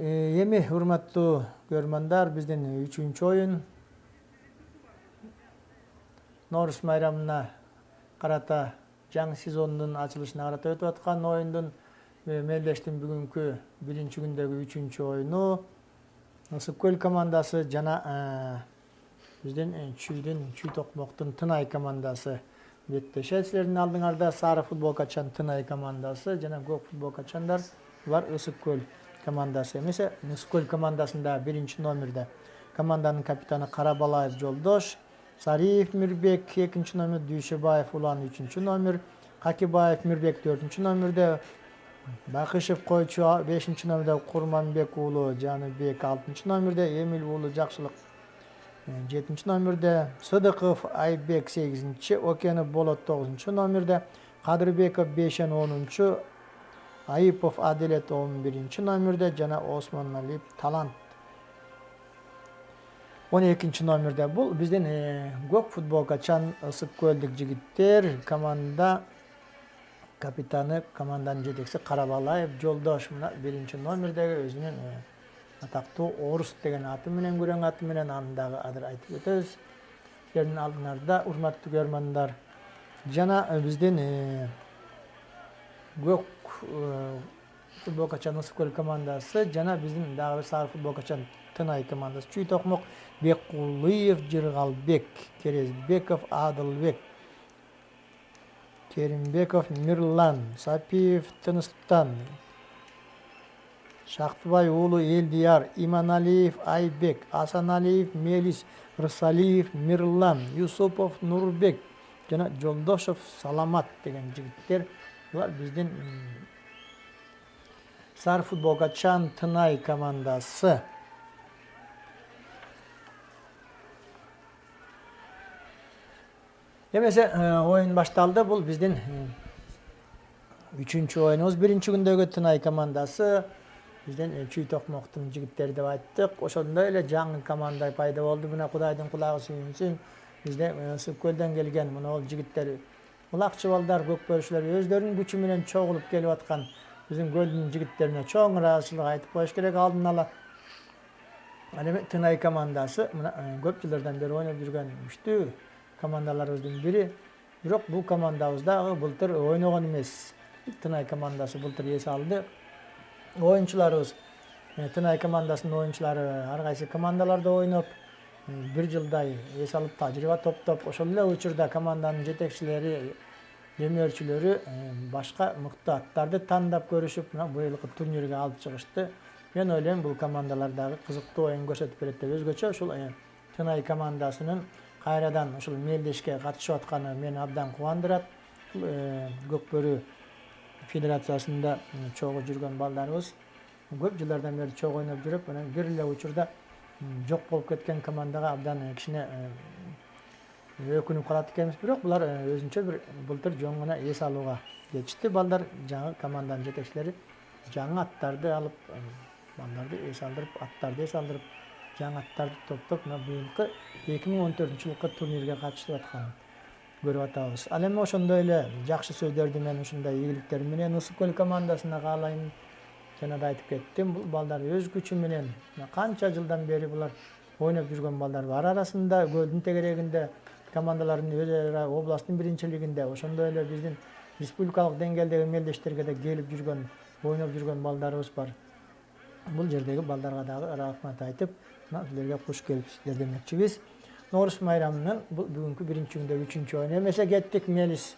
Эми урматтуу көрмандар, биздин 3-чү оюн Норус майрамына карата жаңы сезондун ачылышына карата өтүп аткан оюндун мелдештин бүгүнкү 1-күндөгү 3-чү оюну Ысык көл командасы жана биздин Чүй Токмоктун Тынай командасы беттешет. Силердин алдыңарда сары футболкачан Тынай командасы жана көк футболкачандар булар Ысык көл командасы. Эмесе Ысык көл командасында 1-номерде команданын капитаны Карабалаев Жолдош, Сариев Мирбек 2-номер, Дүйшөбаев Улан 3-номер, Какибаев Мирбек 4-номерде, Бакышев Койчу 5-номерде, Курманбек уулу Жаныбек 6-номерде, Эмил уулу Жакшылык 7-номерде, Сыдыков Айбек 8-чи, Окенов Болот 9-номерде, Кадырбеков Бешен 10-чу, Айыпов Аделет 11-номерде жана Осмоналиев Талант 12-номерде. Бул биздин көк футболкачан Ысык көлдүк жигиттер команда капитаны, команданын жетекчиси Карабалаев Жолдош мына 1-номердеги өзүнүн атактуу Орус деген аты менен, күрөң аты менен аны дагы азыр айтып өтөбүз. Силердин алдыңарда урматтуу көрөрмандар жана биздин көк футболкачан Ысык көл командасы жана биздин дагы сары футболкачан Тынай командасы Чүй Токмок Беккулиев Жыргалбек, Керезбеков Адылбек, Керимбеков Мирлан, Сапиев Тыныстан, Шактыбай уулу Элдияр, Иманалиев Айбек, Асаналиев Мелис, Рысалиев Мирлан, Юсупов Нурбек жана Жолдошов Саламат деген жигиттер. Булар биздин сары футболкачан Тынай командасы. Эмесе оюн башталды. Бул биздин 3-чү оюнубуз. 1-күндөгү Тынай командасы биздин Чүй Токмоктун жигиттери деп айттык. Ошондой эле жаңы команда пайда болду. Мына Кудайдын кулагы сүйүнсүн. Бизде Ысык көлдөн келген мына ол жигиттер, улакчы балдар, көкбөрүчүлөр өздөрүнүн күчү менен чогулуп келип аткан биздин көлдүн жигиттерине чоң ыраазычылык айтып коюш керек алдын ала. Ал эми Тынай командасы мына көп жылдардан бери ойноп жүргөн күчтүү командаларыбыздын бири. Бирок бул командабыз дагы былтыр ойногон эмес. Тынай командасы былтыр эс алды. Оюнчуларыбыз Тынай командасынын оюнчулары ар кайсы командаларда ойноп, бир жылдай эс алып тажрыйба топтоп, ошол эле учурда команданын жетекчилери, демөөрчүлөрү башка мыкты аттарды тандап көрүшүп, мына быйылкы турнирге алып чыгышты. Мен ойлойм, бул командалар дагы кызыктуу оюн көрсөтүп берет деп. Өзгөчө ушул Тынай командасынын кайрадан ушул мелдешке катышып атканы мени абдан кубандырат. Көкбөрү федерациясында чогуу жүргөн балдарыбыз көп жылдардан бери чогуу ойноп жүрүп, анан бир эле учурда жок болуп кеткен командага абдан кичине өкүнүп калат экенбиз. Бирок булар өзүнчө бир былтыр жөн гана эс алууга кетишти. Балдар жаңы команданын жетекчилери жаңы аттарды алып, балдарды эс алдырып, аттарды эс алдырып, жаңы аттарды топтоп, мына быйылкы 2014-жылкы турнирге катышып атканын көрүп атабыз. Ал эми ошондой эле жакшы сөздөрдү мен ушундай ийгиликтер менен Ысык көл командасына каалайм. Жана да айтып кеттим, бул балдар өз күчү менен канча жылдан бери булар ойноп жүргөн балдар бар арасында, көлдүн тегерегинде командалардын өз ара областтын биринчилигинде, ошондой эле биздин республикалык деңгээлдеги мелдештерге да келип жүргөн, ойноп жүргөн балдарыбыз бар. Бул жердеги балдарга дагы рахмат айтып, силерге куш келипсиздер демекчибиз. Норус майрамынын бул бүгүнкү 1-күндөгү 3-чү оюну. Эмесе кеттик, Мелис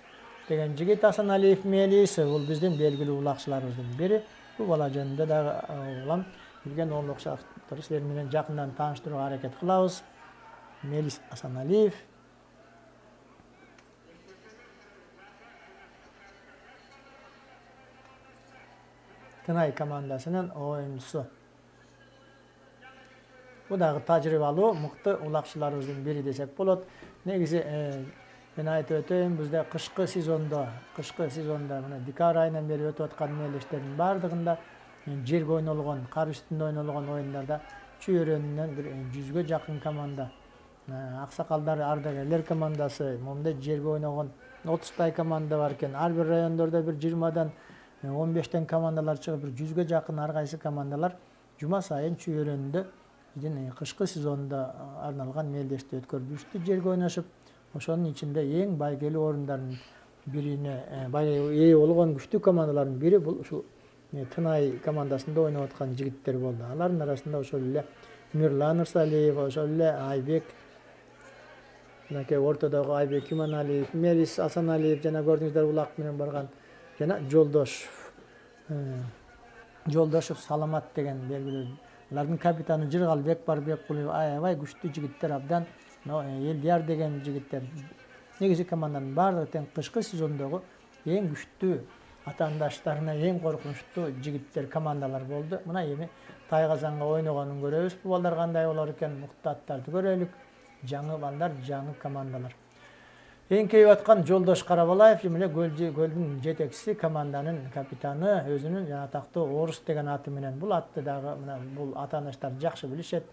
деген жигит, Асаналиев Мелис, бул биздин белгилүү улакчыларыбыздын бири. Бул бала жөнүндө дагы улам билген оолукчуларды силер менен жакындан тааныштырууга аракет кылабыз. Мелис Асаналиев. Тынай командасынын оюнчусу. Бул дагы тажрыйбалуу, мыкты улакчыларыбыздын бири десек болот. Негизи мен айтып өтөйүн, бизде кышкы сезондо мына декабрь айынан бери өтүп аткан мелдештердин бардыгында жерге ойнолгон, кар үстүндө ойнолгон оюндарда чөйрөнүнөн бир 100ге жакын команда, аксакалдар, ардагерлер командасы, момундай жерге ойногон 30 команда бар экен. Ар бир райондордо бир 20-дан 15-тен командалар чыгып, бир 100ге жакын ар кайсы командалар Juma сайын чүйөрөндө биздин кышкы сезонда арналган мелдешти өткөрүлүштү жерге ойношуп, ошонун ичинде эң байгелүү орундардын бирине ээ болгон күчтүү командалардын бири бул ушул Тынай командасында ойноп аткан жигиттер болду. Алардын арасында ошол эле Мирлан Ырсалиев, ошол эле Айбек, мынакей ортодогу Айбек Иманалиев, Мелис Асаналиев жана көрдүңүздөр улак менен барган жана Жолдошев Саламат деген белгилүү. Алардын капитаны Жыргалбек Барбеккулов аябай күчтүү жигиттер, абдан Элдияр деген жигиттер. Негизи команданын баардыгы тең кышкы сезондогу эң күчтүү атаандаштарына эң коркунучтуу жигиттер, командалар болду. Мына эми Тайгазанга ойногонун көрөбүз. Бул балдар кандай болор экен, мыкты аттарды көрөлүк. Жаңы балдар, жаңы командалар. Эңкейип аткан Жолдош Карабалаев эмне гөлдүн жетекчиси, команданын капитаны, өзүнүн атактуу Орус деген аты менен. Бул атты дагы мына бул атааныштар жакшы билишет.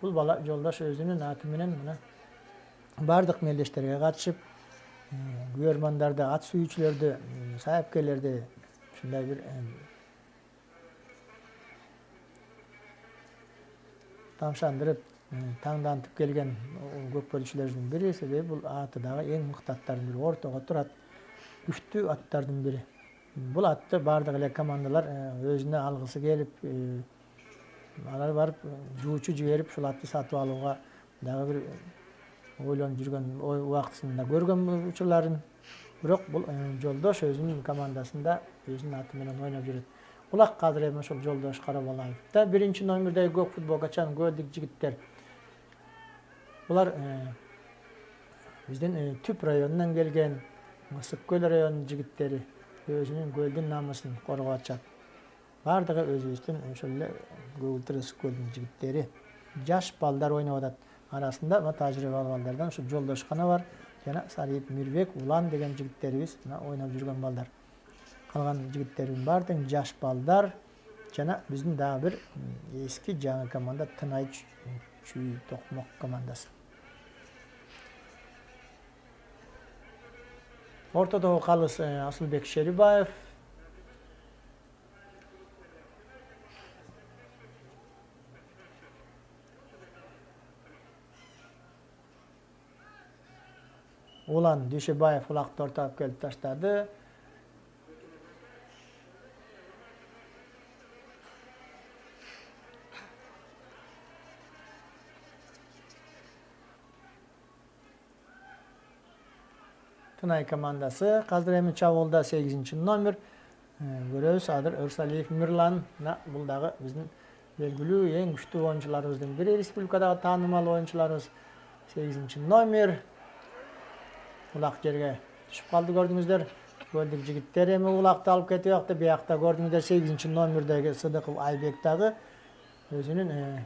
Бул бала Жолдош өзүнүн аты менен мына бардык мелдештерге катышып, күбөрмандарды, ат сүйүүчүлөрдү, саяпкерлерди ушундай бир тамшандырып, таңдантып келген көкпөлчүлөрдүн бири. Себеби бул аты дагы эң мыкты аттардын бири, ортого турат, күчтүү аттардын бири. Бул атты бардык эле командалар өзүнө алгысы келип, алар барып жуучу жиберип ушул атты сатып алууга дагы бир ойлонуп жүргөн убактысында көргөн учурларын. Бирок бул Жолдош өзүнүн командасында өзүнүн аты менен ойноп жүрөт. Улак азыр эми ошол Жолдош Карабалаев да биринчи номердеги көк футболго чан көлдүк жигиттер. Булар биздин Түп районунан келген, Мысык көл районунун жигиттери, өзүнүн көлдүн намысын коргоп атышат. Бардыгы өзүбүздүн ошол эле Көгүлтүр Ысык көлдүн жигиттери. Жаш балдар ойноп атат. Арасында тажрыйбалуу балдардан ушу Жолдош гана бар. Жана Сариев Мирбек, Улан деген жигиттерибиз ойноп жүргөн балдар. Калган жигиттердин баары тең жаш балдар. Жана биздин дагы бир эски жаңы команда Тынай Чүй Токмок командасы. Ортодогу калыс Асылбек Шерибаев. Улан Дүйшебаев улакты ортоп келип таштады. Тынай командасы азыр эми чабуулда 8 номер көрөбүз. Азыр Ырсалиев Мирлан, бул дагы биздин белгилүү эң күчтүү оюнчуларыбыздын бири, республикадагы таанымал оюнчуларыбыз. 8 номер улак жерге түшүп калды, көрдүңүздөр. Көлдүк жигиттер эми улакты алып кетип атты. Биякта көрдүңүздөр 8 номердеги Сыдыков Айбек дагы өзүнүн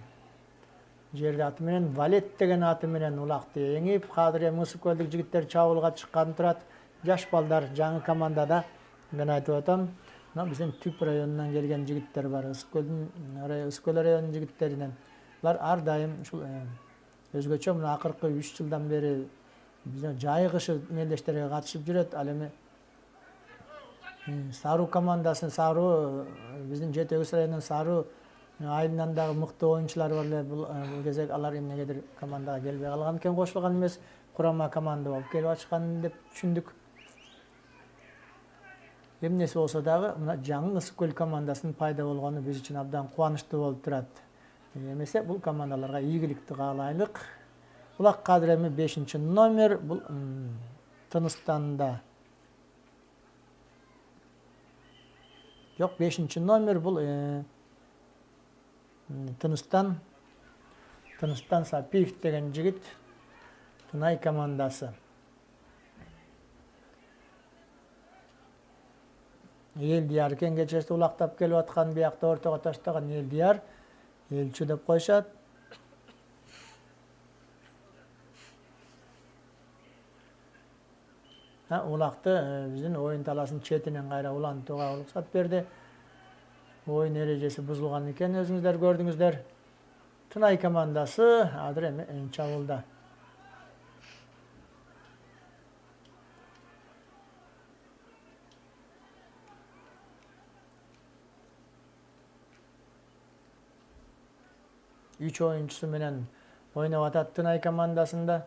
жерде аты менен Валет деген аты менен улакты эңип, азыр эми Мысык көлдүк жигиттер чабуулга чыккан турат. Жаш балдар жаңы командада, мен айтып атам. Мына биздин Түп районунан келген жигиттер бар, Ысык көл районунун жигиттеринен. Булар ар дайым ушул өзгөчө мына акыркы 3 жылдан бери биздин жайы кышы мелдештерге катышып жүрөт. Ал эми Саруу командасын, Саруу биздин Жети Өгүз районунун Саруу айылынан дагы мыкты оюнчулар бар эле. Бул кезек алар эмнегедир командага келбей калган экен, кошулган эмес, курама команда болуп келип атышкан деп түшүндүк. Эмнеси болсо дагы мына жаңы Ысык көл командасынын пайда болгону биз үчүн абдан кубанычтуу болуп турат. Эмесе бул командаларга ийгиликти каалайлык. Улак азыр эми 5 номер, бул Тыныстанда. Жок, 5 номер бул Тыныстан Сапиев деген жигит, Тынай командасы. Элдияр экен кечээсте улактап келип аткан, биякта ортого таштаган Элдияр, элчү деп коюшат. Улакты биздин оюн таласын четинен кайра улантууга уруксат берди. Оюн эрежеси бузулган экен, өзүңүздөр көрдүңүздөр. Тынай командасы азыр эми чабуулда. 3 oyuncusu menen oynap atat Tınay komandasında.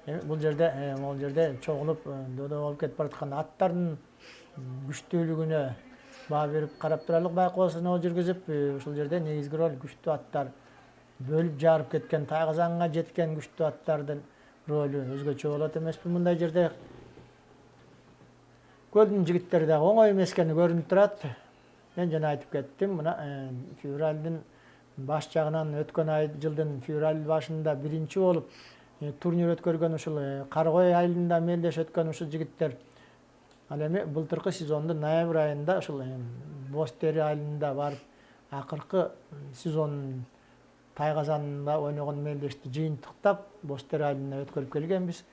Бұл жерде чогулуп доодо болуп кетип бараткан аттардын күчтүүлүгүнө баа берип карап турарлык байкоо сыноо жүргүзүп, ушул жерде негизги роль күчтүү аттар бөлүп жарып кеткен, тайгазанга жеткен күчтүү аттардын ролу өзгөчө болот эмеспи. Мындай жерде көлдүн жигиттери дагы оңой эмес экени көрүнүп турат. Мен жана айтып кеттим, мына февралдын баш жагынан өткөн жылдын февраль башында биринчи болуп турнир өткөргөн ушул Каргой айылында мелдеш өткөн ушул жигиттер ал эми былтыркы сезондун ноябрь айында ушул Бостери айылында барып акыркы сезон тайгазанында ойногон мелдешти жыйынтыктап Бостери айылына өткөрүп келгенбиз.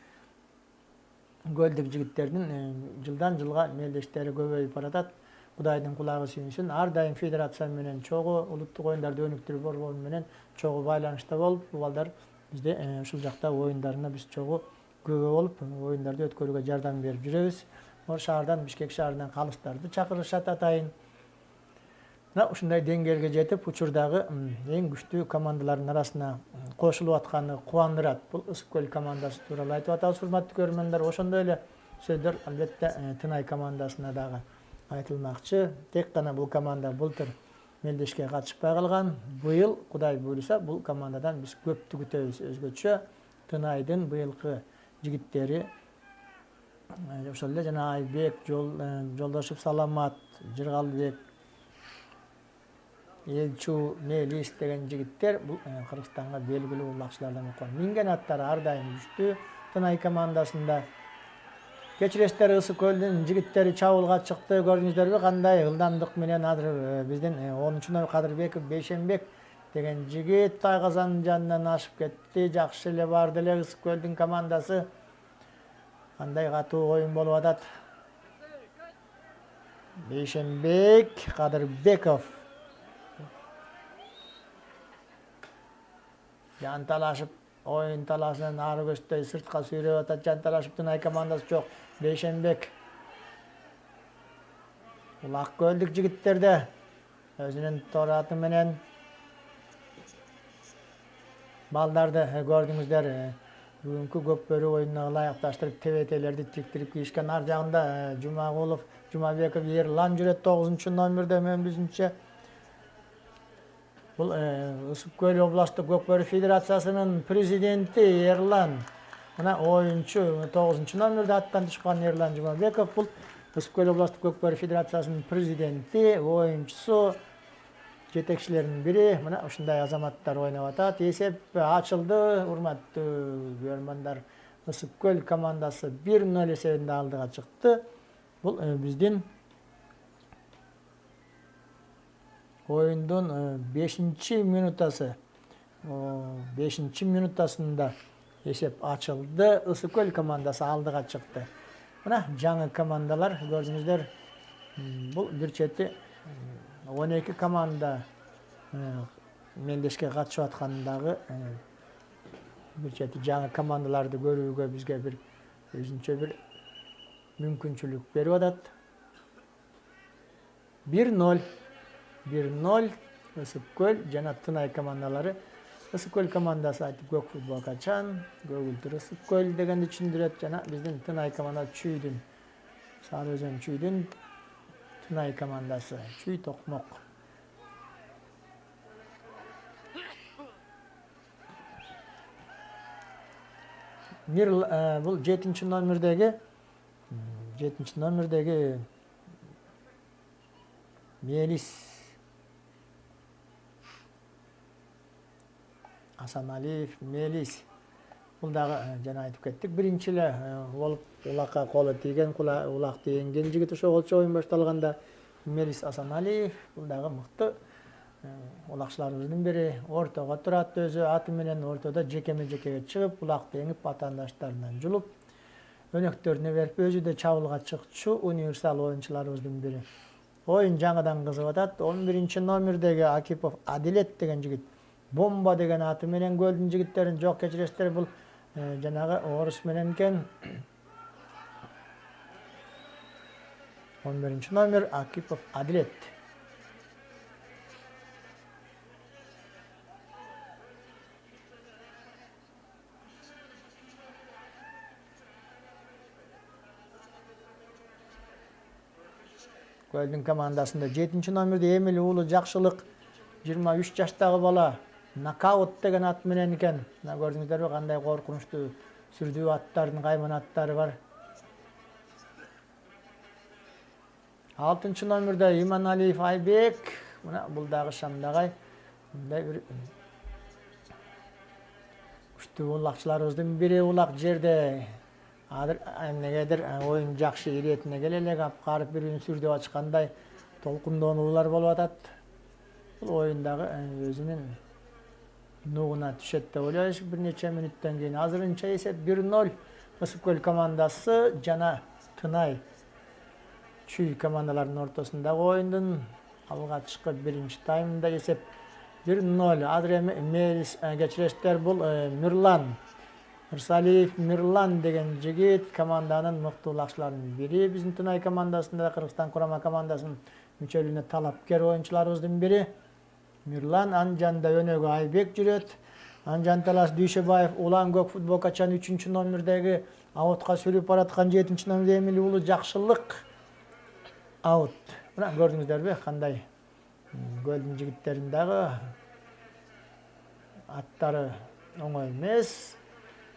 Көлдүк жигиттердин жылдан жылга мелдештери көбөйүп баратат. Кудайдын кулагы сүйүнсүн. Ар дайым федерация менен чогуу улуттук оюндарды өнүктүрүү борбору менен чогуу байланышта болуп, бул балдар бизде ушул жакта оюндарына биз чогуу күбө болуп, оюндарды өткөрүүгө жардам берип жүрөбүз. Ор шаардан, Бишкек шаарынан калыстарды чакырышат атайын. Мына ушундай деңгээлге жетип, учурдагы эң күчтүү командалардын арасына кошулуп атканы кубандырат. Бул Ысык көл командасы тууралуу айтып атабыз, урматтуу көрөрмандар. Ошондой эле сөздөр албетте Тынай командасына дагы айтылмакчы. Тек гана бул команда былтыр мелдешке катышпай калган. Быйыл Кудай буйруса бул командадан биз көптү күтөбүз. Өзгөчө Тынайдын быйылкы жигиттери ошол эле жана Айбек, Жолдошев Саламат, Жыргалбек, Элчу, Мелис деген жигиттер бул Кыргызстанга белгилүү улакчылардан окон. Минген аттары ар дайым күчтүү Тынай командасында. Кечиресиздер, Ысык көлдүн жигиттери чабуулга чыкты. Көрдүңүздөрбү кандай ылдамдык менен азыр биздин 10-номер Кадырбеков Бейшенбек деген жигит Тайгазанын жанынан ашып кетти. Жакшы эле барды эле Ысык көлдүн командасы. Кандай катуу оюн болуп атат. Бейшенбек, Кадырбеков жанталашып, оюн таласынан ары көздөй сыртка сүйрөп атат. Жанталашып Тынай командасы жок. Бейшенбек Улак көлдүк жигиттерде өзүнүн тораты менен балдарды көрдүңүздөр. Бүгүнкү көкбөрү оюнуна ылайыкташтырып тебетелерди тиктирип кийишкен. Ар жагында Жумагулов, Жумабеков, Ерлан жүрөт 9-номерде мен билишимче. Бул Ысык көл областтык көкбөрү федерациясынын президенти Ерлан. Мына оюнчу 9-номерде аттан түшкөн Ерлан Жумабеков. Бул Ысык көл областтык көкбөрү федерациясынын президенти, оюнчусу, жетекчилеринин бири. Мына ушундай азаматтар ойноп атат. Эсеп ачылды, урматтуу көрөрмандар. Ысык көл командасы 1-0 эсебинде алдыга чыкты. Бул биздин оюндун 5-минутасы. 5-минутасында эсеп ачылды. Ысык көл командасы алдыга чыкты. Мына жаңы командалар көрдүңүздөр. Бул бир чети 12 команда мелдешке катышып аткандагы бир чети жаңы командаларды көрүүгө бизге бир өзүнчө бир мүмкүнчүлүк берип атат. 1-0 Ысык көл жана Тынай командалары. Ысык көл командасы айтып көк футбол качан, көгүлтүр Ысык көл дегенди түшүндүрөт жана биздин Тынай командасы Чүйдүн, Сары Өзөн Чүйдүн Тынай командасы, Чүй Токмок. Бул 7-номердеги Мелис Асаналиев, Мелис. Бул дагы жана айтып кеттик. Биринчи эле болуп улакка колу тийген, улак тийген жигит ошо болчу оюн башталганда. Мелис Асаналиев бул дагы мыкты улакчыларыбыздын бири. Ортого турат өзү аты менен ортодо жекеме-жекеге чыгып, улак теңип, атаандаштарынан жулуп, өнөктөрүнө берип, өзү да чабуулга чыкчу универсал оюнчуларыбыздын бири. Оюн жаңыдан кызып атат. 11-номердеги Акипов Адилет деген жигит. Бомба деген аты менен көлдүн жигиттерин жок кечиресиздер, бул жанагы орус менен экен. 11-номер Акипов Адилет. Göl'dün komandasında 7. номерде Эмил Уулу Жакшылык 23 жаштагы бала нокаут деген ат менен экен. Мына көрдүңүздөрбү кандай коркунучтуу сүрдүү аттардын кайман аттары бар. 6. номерде Иманалиев Айбек. Мына бул дагы Шамдагай. Мындай бир күчтүү улакчыларыбыздын бири улак жерде. Азыр эмнегедир оюн жакшы иретине келе элек апкарып бирин сүрдөп ачкандай толкундонуулар болуп атат. Бул оюндагы өзүнүн нугуна түшөт деп ойлойбуз. Бир нече мүнөттөн кийин азырынча эсеп 1-0 Ысык-Көл командасы жана Тынай Чүй командаларынын ортосундагы оюндун алгачкы биринчи таймында эсеп 1-0. Азыр эми Мелис кечиресиздер, бул Мирлан Мырсалиев Мирлан деген жигит команданын мыктуулакчыларынын бири. Биздин Тынай командасында Кыргызстан курама командасынын мүчөлүгүнө талапкер оюнчуларыбыздын бири. Мирлан анжанда өнөгө Айбек жүрөт. Анжан Талас Дүйшөбаев Улан Көк футболкачан 3 номердеги аутка сүрүп бараткан 7 номерде Эмил Уулу Жакшылык аут. Мына көрдүңүздөрбү кандай Гөлдүн жигиттерин дагы аттары оңой эмес.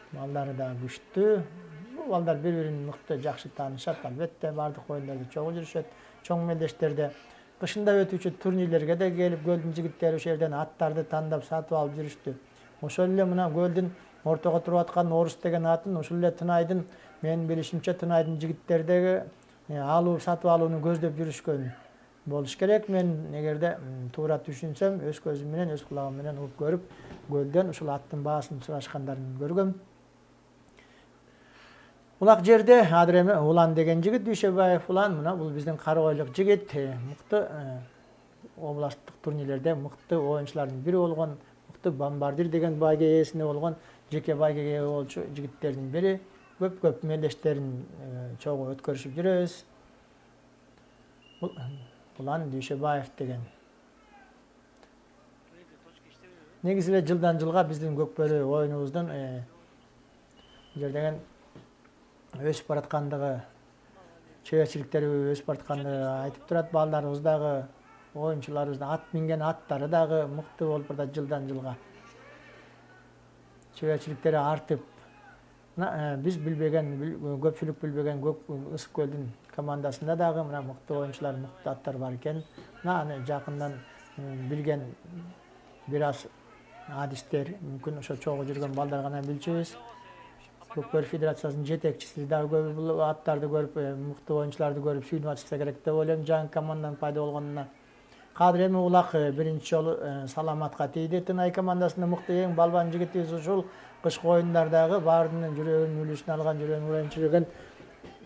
Балдары да күчтүү. Бул балдар бири-бирин мыкты жакшы таанышат. Албетте бардык оюндарда чогуу жүрүшөт. Чоң мелдештерде кышында өтүүчү турнирлерге да келип Гөлдүн жигиттери ошол жерден аттарды тандап сатып алып жүрүштү. Ошол эле мына Гөлдүн ортого туруп аткан Орус деген атын ошол эле Тынайдын, менин билишимче Тынайдын жигиттердеги алуу сатып алууну көздөп жүрүшкөн болуш керек. Мен эгерде туура түшүнсөм, өз көзүм менен, өз кулагым менен угуп көрүп, Гөлдөн ушул аттын баасын сурашкандарын көргөм. Улак жерде азыр эми Улан деген жигит, Дүйшөбаев Улан, мына бул биздин карабойлук жигит, мыкты областтык турнирлерде мыкты оюнчулардын бири болгон, мыкты бомбардир деген байге ээсине болгон, жеке байге ээ болчу жигиттердин бири. Көп мелдештерин чогуу өткөрүшүп жүрөбүз. Улан Дүйшөбаев деген. Негизи эле жылдан жылга биздин көкбөрү оюнубуздун жердеген өсүп бараткандыгы, чеберчиликтери өсүп бараткандыгы айтып турат. Балдарыбыз дагы, оюнчуларыбыздын ат минген аттары дагы мыкты болуп баратат жылдан жылга. Чеберчиликтери артып, биз билбеген, көпчүлүк билбеген Ысык-Көлдүн командасында дагы мына мыкты оюнчулар, мыкты аттар бар экен. Аны жакындан билген бир аз адистер, мүмкүн ошо чогуу жүргөн балдар гана билчүбүз. Көкбөр Федерациясынын жетекчиси дагы көп бул аттарды көрүп, мыкты оюнчуларды көрүп сүйүнүп атышса керек деп ойлойм, жаңы команданын пайда болгонуна. Кадыр эми улак биринчи жолу саламатка тийди. Тынай командасында мыкты эң балбан жигитибиз ушул кышкы оюндардагы баарынын жүрөгүнүн үлүшүн алган, жүрөгүн уранчы жүргөн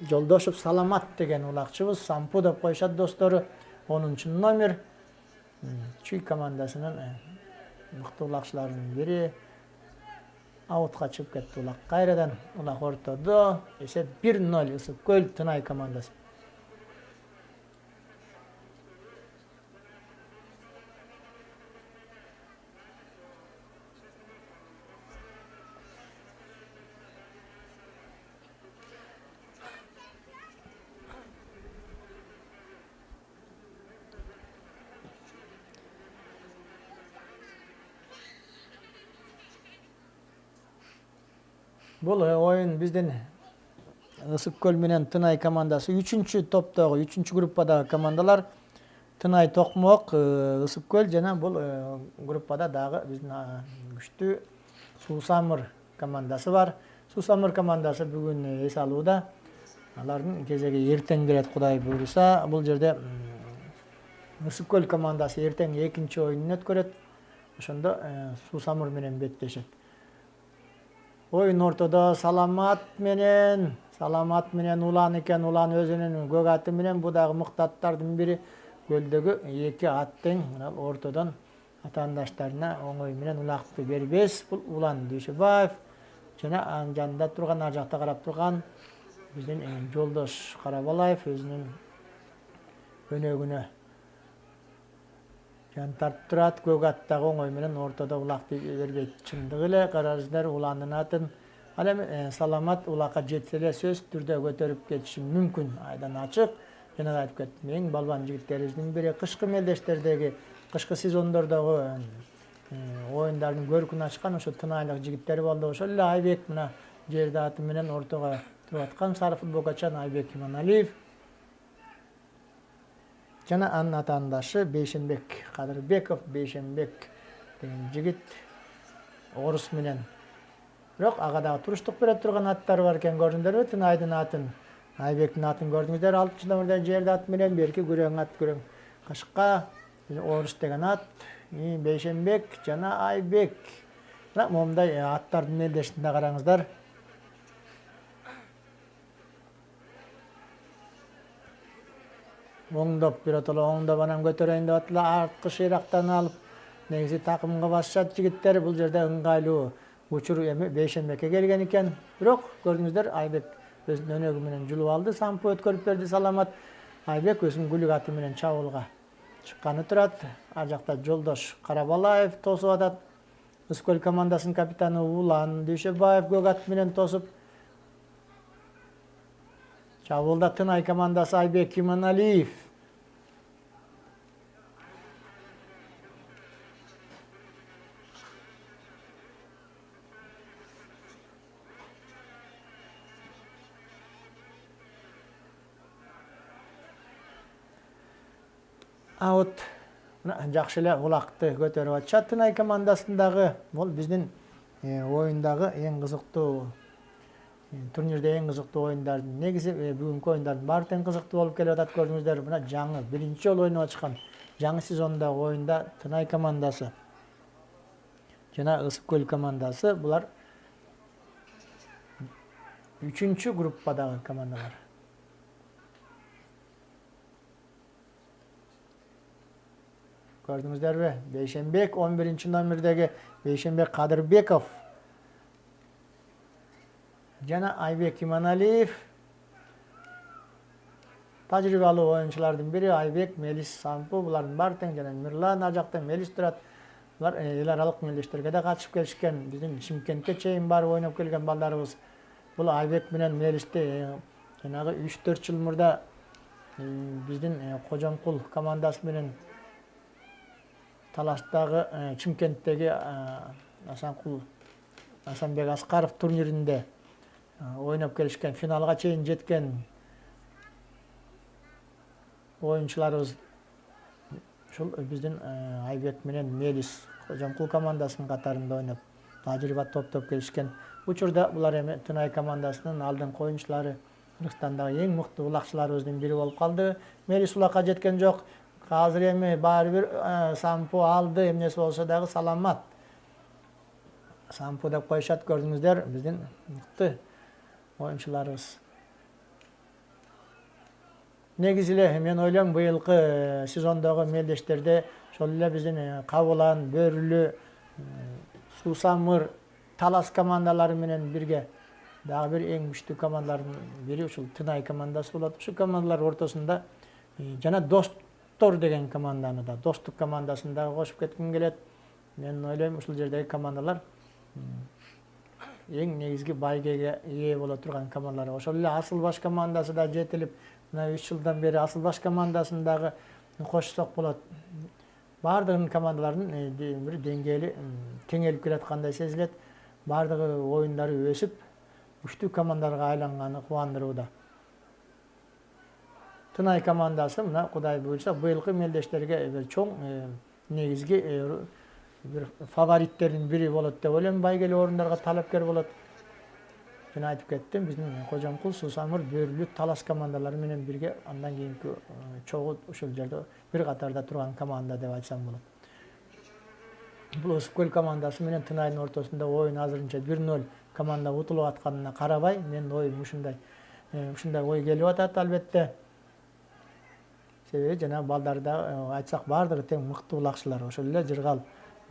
Жолдошев Саламат деген улакчыбыз. Сампу деп коюшат достору. 10 номер Чүй командасынын мыкты улакчыларынын бири. Аутка чыгып кетти улак. Кайрадан улак ортодо. Эсеп 1-0 Ысык-Көл Тынай командасы. Бул оюн биздин Ысык-Көл менен Тынай командасы 3-чү топтогу, 3-чү группадагы командалар. Тынай Токмок, Ысык-Көл жана бул группада дагы биздин күчтүү Суусамыр командасы бар. Суусамыр командасы бүгүн эс алууда. Алардын кезеги эртең келет, Кудай буйруса. Бул жерде Ысык-Көл командасы эртең 2-чи оюнун өткөрөт. Ошондо Суусамыр менен беттешет. Оюн ортодо Саламат менен Улан экен. Улан өзүнүн көк аты менен, бу дагы мыкты аттардын бири. Көлдөгү 2 аттың ортодон атаандаштарына оңой менен улакты бербес. Бул Улан Дүйшөбаев жана анын жанында турган, ар жакта карап турган биздин Жолдош Карабалаев өзүнүн өнөгүнө жан тартып турат. Көк аттагы оңой менен ортодо улакты бербейт. Чындыгы эле карарсыздар, Уландын атын. Ал эми Саламат улакка жетсе эле сөзсүз түрдө көтөрүп кетиши мүмкүн, айдан ачык. Jana aytyp ketdim, eň balban jigitlerimizden biri kışkı meldeşlerdegi, kışkı sezondordogu oyundaryň görküni açkan oşo Tınaylyk jigitleri boldu. Oşol эле Aybek mına jerde aty menen ortaga turup atkan sary futbolgaçan Aybek Imanaliýew. Jana anın atandaşı Beýşenbek Kadyrbekow, Beýşenbek degen jigit orus menen. Birok agada turuşduk bere turgan attary bar eken gördüňderби? Tynaýdyn atyn, Aybek'in atyn gördüňizder 6 ýyldan jerde at menen berki güreň at güreň. Kaşıkka orus degen at, Beýşenbek jana Aybek. Bırak momday attardyn meldeşinde garaňyzlar. Oňdop bir otala oňda banam götereýin dep atla artky şeýrakdan alyp negisi takımga başlat jigitler bul jerde ыңгайлуу uçur emi Beýşenbek'e gelgen eken. Birok gördüňizder Aybek özüň önegi menen julup aldy, sampo ötkörüp berdi salamat. Aybek özüň gülük aty menen çabulga çykkany turat. Ar jakda joldoş Karabalayev tosup atat. Iskol komandasynyň kapitany Ulan Düşebayev gök at menen tosup. Çabulda Tınay komandasy Aybek Imanaliýew. Out jakşy ele ulakty göterip atjat Tınay komandasyndagy bol bizdin oyundagy eň gyzyktуу turnirde eň gyzyktуу oyundardyň negisi bugünkü oyundardyň bary teň gyzyktуу bolup kelip atat gördüňizder. Buna jaňy birinçi jol oýnap atýan jaňy sezondagy oyunda Tınay komandasy jana Isypköl komandasy bular 3-nji gruppadagi komandalar. Gördüňizderbi? Beýşenbek 11-nji nomerdegi Beýşenbek Kadyrbekow. Jana Aybek Imanaliýew. Tajrybaly oýunçylardan biri Aybek, Melis Sampo bulardyň bary teň jana Mirlan ajakda Melis turat. Bular el aralyk meldeşlerge de gaçyp gelişken. Biziň Şimkentke çeýin bary oýnap kelgen ballarybız. Bul Aybek menen Melisde janagy 3-4 ýyl murda biziň Kojankul komandasy menen talaşdagy Şimkentdegi Hasanbek Askarow turnirinde oýnap gelişken, finalga çeýin jetken oýunçylarybız şol biziň Aybek menen Melis Kojankul komandasynyň katarynda oýnap tajryba top gelişken. Uçurda bular emi Tınay komandasynyň aldynkı oýunçylary Kyrgyzstandagy eň mykty ulakçylarybızdan biri bolup kaldy. Melis ulakka jetken jok. Hazır emi bari bir sampo aldı, emnesi bolsa dagy salamat. Sampo dep koýuşat gördüňizder biziň mykty oýunçylarybız. Negizile men oýlam bıýylky sezondagy meldeşlerde şol ele biziň Kabulan, Börülü, Susamyr, Talas komandalary menen birge dagy bir eň güçlü komandalardyň biri uşul Tınay komandasy bolat. Şu komandalar ortasında jana Dostlar degen komandany da, Dostluk komandasynda goşup ketkim gelet. Men oýlaým uşul jerdegi komandalar eň negizgi baýgaga ие bola turgan komandalar. Oşol ele Asylbaş komandasy da jetilip, mına 3 ýyldan beri Asylbaş komandasyndagy koşsak bolat. Bardygyň komandalaryň bir deňgeli teňelip keletkanday sezilet. Bardygy oýundary ösüp, güçlü komandalarga aýlangany kuwandyrýar. Tınay komandasy mına Kuday buýursa bıýylky meldeşlerge bir çoň negizgi bir favoritlerden biri bolat dep oýlaým. Baýgeli orundarga talapker bolat. Ben aýtyp ketdim, biziň Kojankul, Susamyr, Börülü, Talas komandalary menen birge andan keyinki çoğu uşul jerde bir katarda turgan komanda dep aýtsam bolat. Bul Isypköl komandasy menen Tynaýdyň ortasynda oýun hazırynça 1-0 komanda utulup atkanyna karabay, men oýum uşunday oý gelip atat albetde. Sebebi jana baldarda aýtsak bardygy teň mykty ulakçylar. Oşol ele Jırgal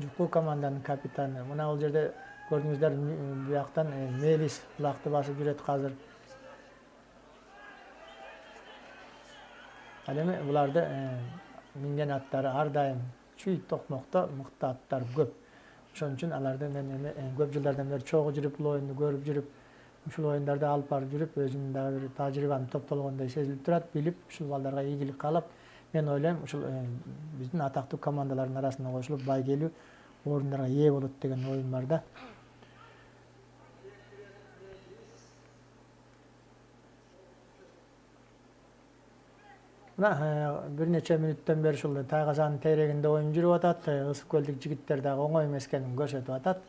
Juku komandanyň kapitany. Muna ol jerde gördüňizler bu ýaktan Melis ulakty basyp juret hazır. Alemi bularda mingen attary har daim çüý tokmokda mykty attar köp. Şoň üçin alarda men köp ýyllardan beri çoğu jürüp bu oýundu görüp jürüp ушул оюндарда алып барып жүрүп өзүмдүн дагы бир тажрыйбам топтолгондой сезилип турат, билип ушул балдарга ийгилик каалап, мен ойлойм ушул биздин атактуу командалардын арасына кошулуп байгелүү орундарга ээ болот деген оюм бар да. Мына бир нече мүнөттөн бери ушул Тайгазанын тейрегинде оюн жүрүп атат. Ысык көлдүк жигиттер дагы оңой эмес экенин көрсөтүп атат.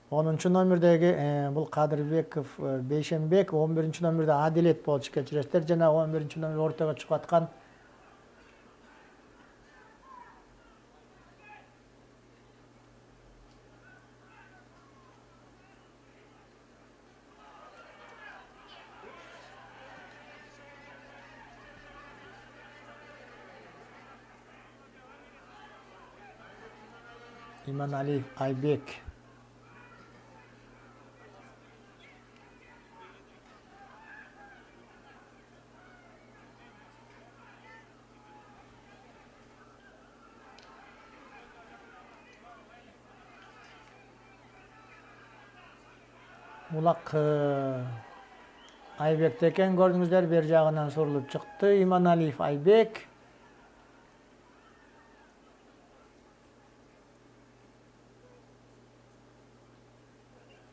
10 номердеги бул Кадырбеков Бейшенбек, 11 номерде Адилет болчу кечиресиздер, жана 11 номер ортого чыгып аткан Иманалиев Айбек. Улак Айбекте экен, көрдүңүздөр, бер жагынан сурулуп чыкты. Иманалиев Айбек.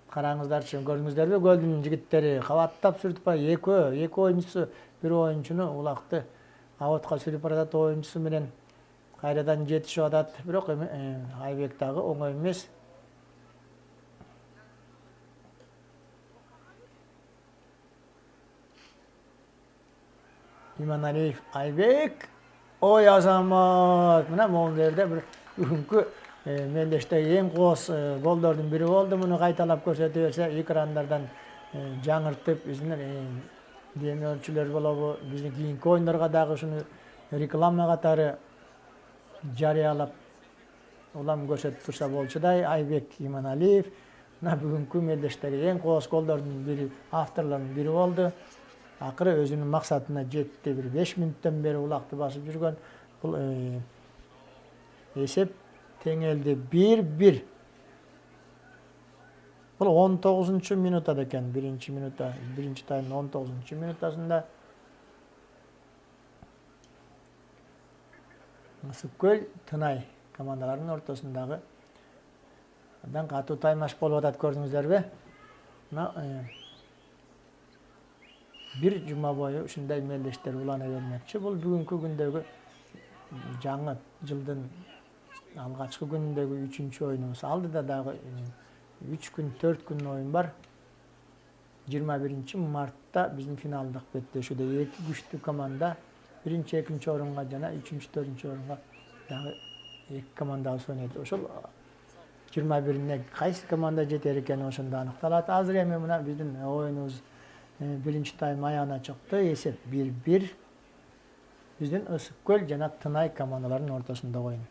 Караңыздарчы, көрдүңүздөрбү, көлдүн жигиттери кабаттап сүрүп эки оюнчусу бир оюнчуну улакты аутка сүрүп баратат, оюнчусу менен кайрадан жетишип атат. Бирок Айбек дагы оңой эмес. Иманалиев Айбек. Ой азамат, мына могул жерде бир бүгүнкү мелдештеги эң кооз голдордун бири болду. Муну кайталап көрсөтө берсе, экрандардан жаңыртып, биздин демөөрчүлөр болобу, биздин кийинки оюндарга дагы ушуну реклама катары жарыялап улам көрсөтүп турса болчудай. Айбек Иманалиев мына бүгүнкү мелдештеги эң кооз голдордун бири, авторлордун бири болду. Акыры өзүнүн максатына жетти. Бир 5 мүнөттөн бери улакты басып жүргөн. Бул эсеп теңелди 1-1. Бул 19-мүнөттө экен, биринчи мүнөттө, биринчи таймдын 19-мүнөттөсүндө Ысыккөл Тынай командаларынын ортосундагы абдан катуу таймаш болуп атат, көрдүңүздөрбү? Мына бир жума бою ушундай мелдештер улана бермекчи. Бул бүгүнкү күндөгү жаңы жылдын алгачкы күнүндөгү 3-чү оюнубуз. Алдыда дагы 3 күн, 4 күн оюн бар. 21 мартта биздин финалдык беттешүүдө эки күчтүү команда 1-2 орунга жана 3-4 орунга дагы эки командабыз ойнойт. Ошол 21-ине кайсы команда жетер экени ошондо аныкталат. Азыр эми мына биздин оюнубуз биринчи тайм аягына чыкты. Эсеп 1-1. Биздин Ысыккөл жана Тынай командаларынын ортосунда оюн.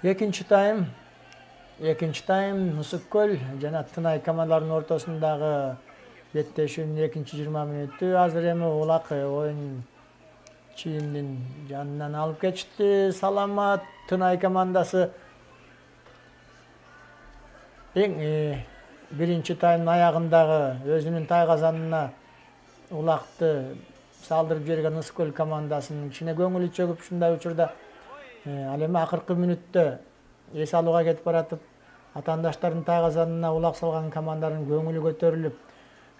Экинчи тайм Ысыккөл жана Тынай командаларынын ортосундагы беттешүүнүн экинчи 20 мүнөтү. Азыр эми улак оюн чийимдин жанынан алып кетишти. Саламат Тынай командасы биринчи таймдын аягындагы өзүнүн тайгазанына улакты салдырып жиберген Ысыккөл командасынын кичине көңүлү чөгүп, ушундай учурда ал эми акыркы мүнөттө эс алууга кетип баратып, атаандаштардын тайгазанына улак салган команданын көңүлү көтөрүлүп,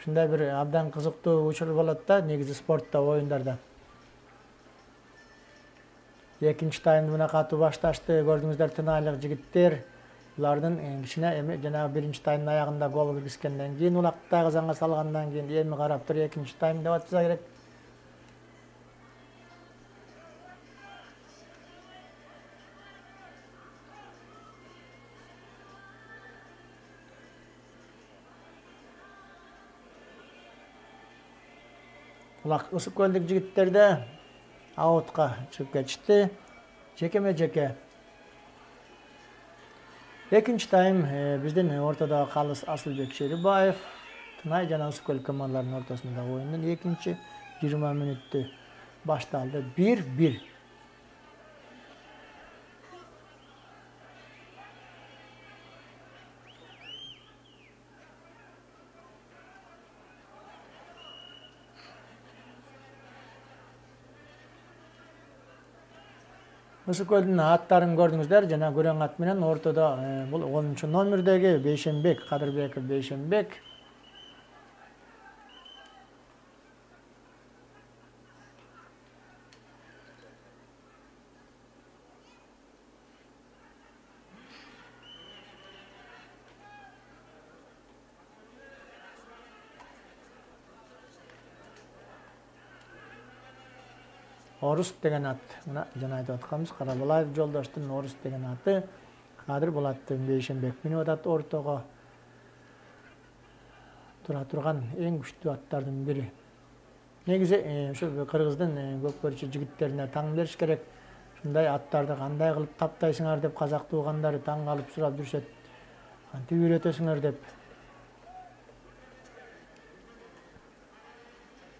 ушундай бир абдан кызыктуу учур болот да негизи спортто, оюндарда. Экинчи таймды мына катуу башташты, көрдүңүздөр, тынайлык жигиттер. Булардын кичине эми жанагы биринчи таймдын аягында гол киргизгенден кийин, улакты тайгазанга салгандан кийин эми карап тур экинчи тайм деп атса керек. Ысыккөлдүк жигиттерде аутқа шығып кетишти. Жекеме-жеке. Экинчи тайм биздин ортодогу калыс Асылбек Шерибаев Тынай жана Ысыкөл командаларынын ортосундагы оюндун экинчи 20 мүнөттү башталды. 1-1. Ысыкөлдүн аттарын көрдүңүздөр, жана күрөң ат менен ортодо бул 10-номердеги Бейшенбек, Кадырбеков Бейшенбек. Орус деген ат. Мына жана айтып атканбыз, Карабалаев жолдоштун Орус деген аты. Кадыр бул атты Бейшенбек минип атат ортого. Тура турган эң күчтүү аттардын бири. Негизи ушу кыргыздын көкпөрчү жигиттерине таң бериш керек. Ушундай аттарды кандай кылып таптайсыңар деп казак туугандары таң калып сурап жүрүшөт. Кантип үйрөтөсүңөр деп.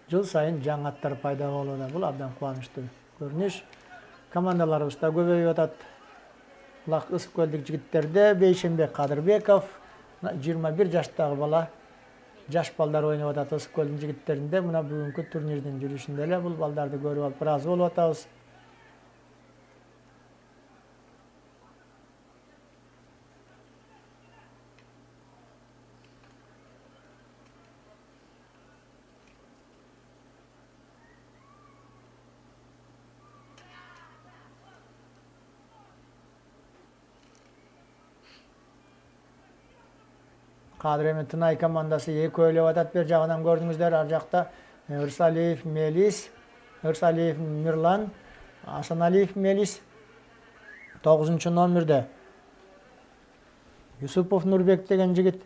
Жыл сайын жаңы аттар пайда болууда. Бул абдан кубанычтуу көрүнүш. Командаларыбыз да көбөйүп атат. Булак Ысыкөлдүк жигиттерде Бейшенбек Кадырбеков 21 жаштагы бала. Жаш балдар ойноп атат Ысыкөлдүн жигиттеринде. Мына бүгүнкү турнирдин жүрүшүндө эле бул балдарды көрүп алып ыраазы болуп атабыз. Кадыр эми Тынай командасы экөөлөп атат. Бер жагынан көрдүңүздөр, ар жакта Ырсалиев Мелис, Ырсалиев Мирлан, Асаналиев Мелис 9-номерде. Юсупов Нурбек деген жигит.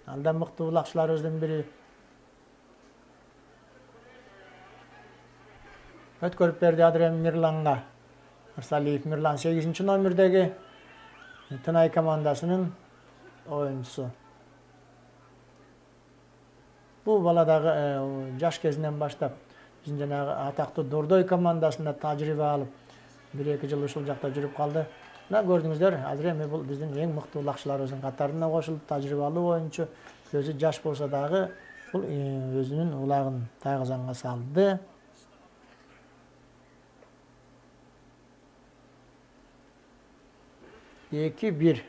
Алда мыкты булакчыларыбыздын бири. Өткөрүп берди Адрем Мирланга. Ырсалиев Мирлан 8-номердеги Тынай командасынын oyuncusu. Bu baladagı жаш кезинен баштап биздин жанагы атактуу Дордой командасында тажрыйба алып, 1-2 жыл ушул жакта жүрүп калды. Мына көрдүңүздөр, азыр эми бул биздин эң мыкты булакчыларыбыздын катарына кошулуп, тажрыйбалуу оюнчу, өзү жаш болсо дагы бул өзүнүн улагын тайгазанга салды. 2-1.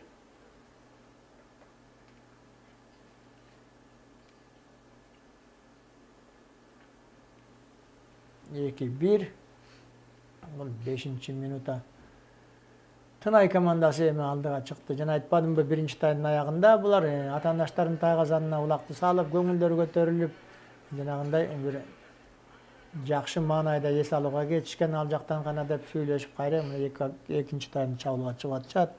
Бул 5-минута. Тынай командасы эми алдыга чыкты. Жана айтпадымбы, биринчи таймдын аягында булар атаандаштардын тайгазанына улакты салып, көңүлдөрү көтөрүлүп, жанагындай бир жакшы маанайда эс алууга кетишкен, ал жактан гана деп сүйлөшүп кайра экинчи таймды чабуулга чыгып атышат.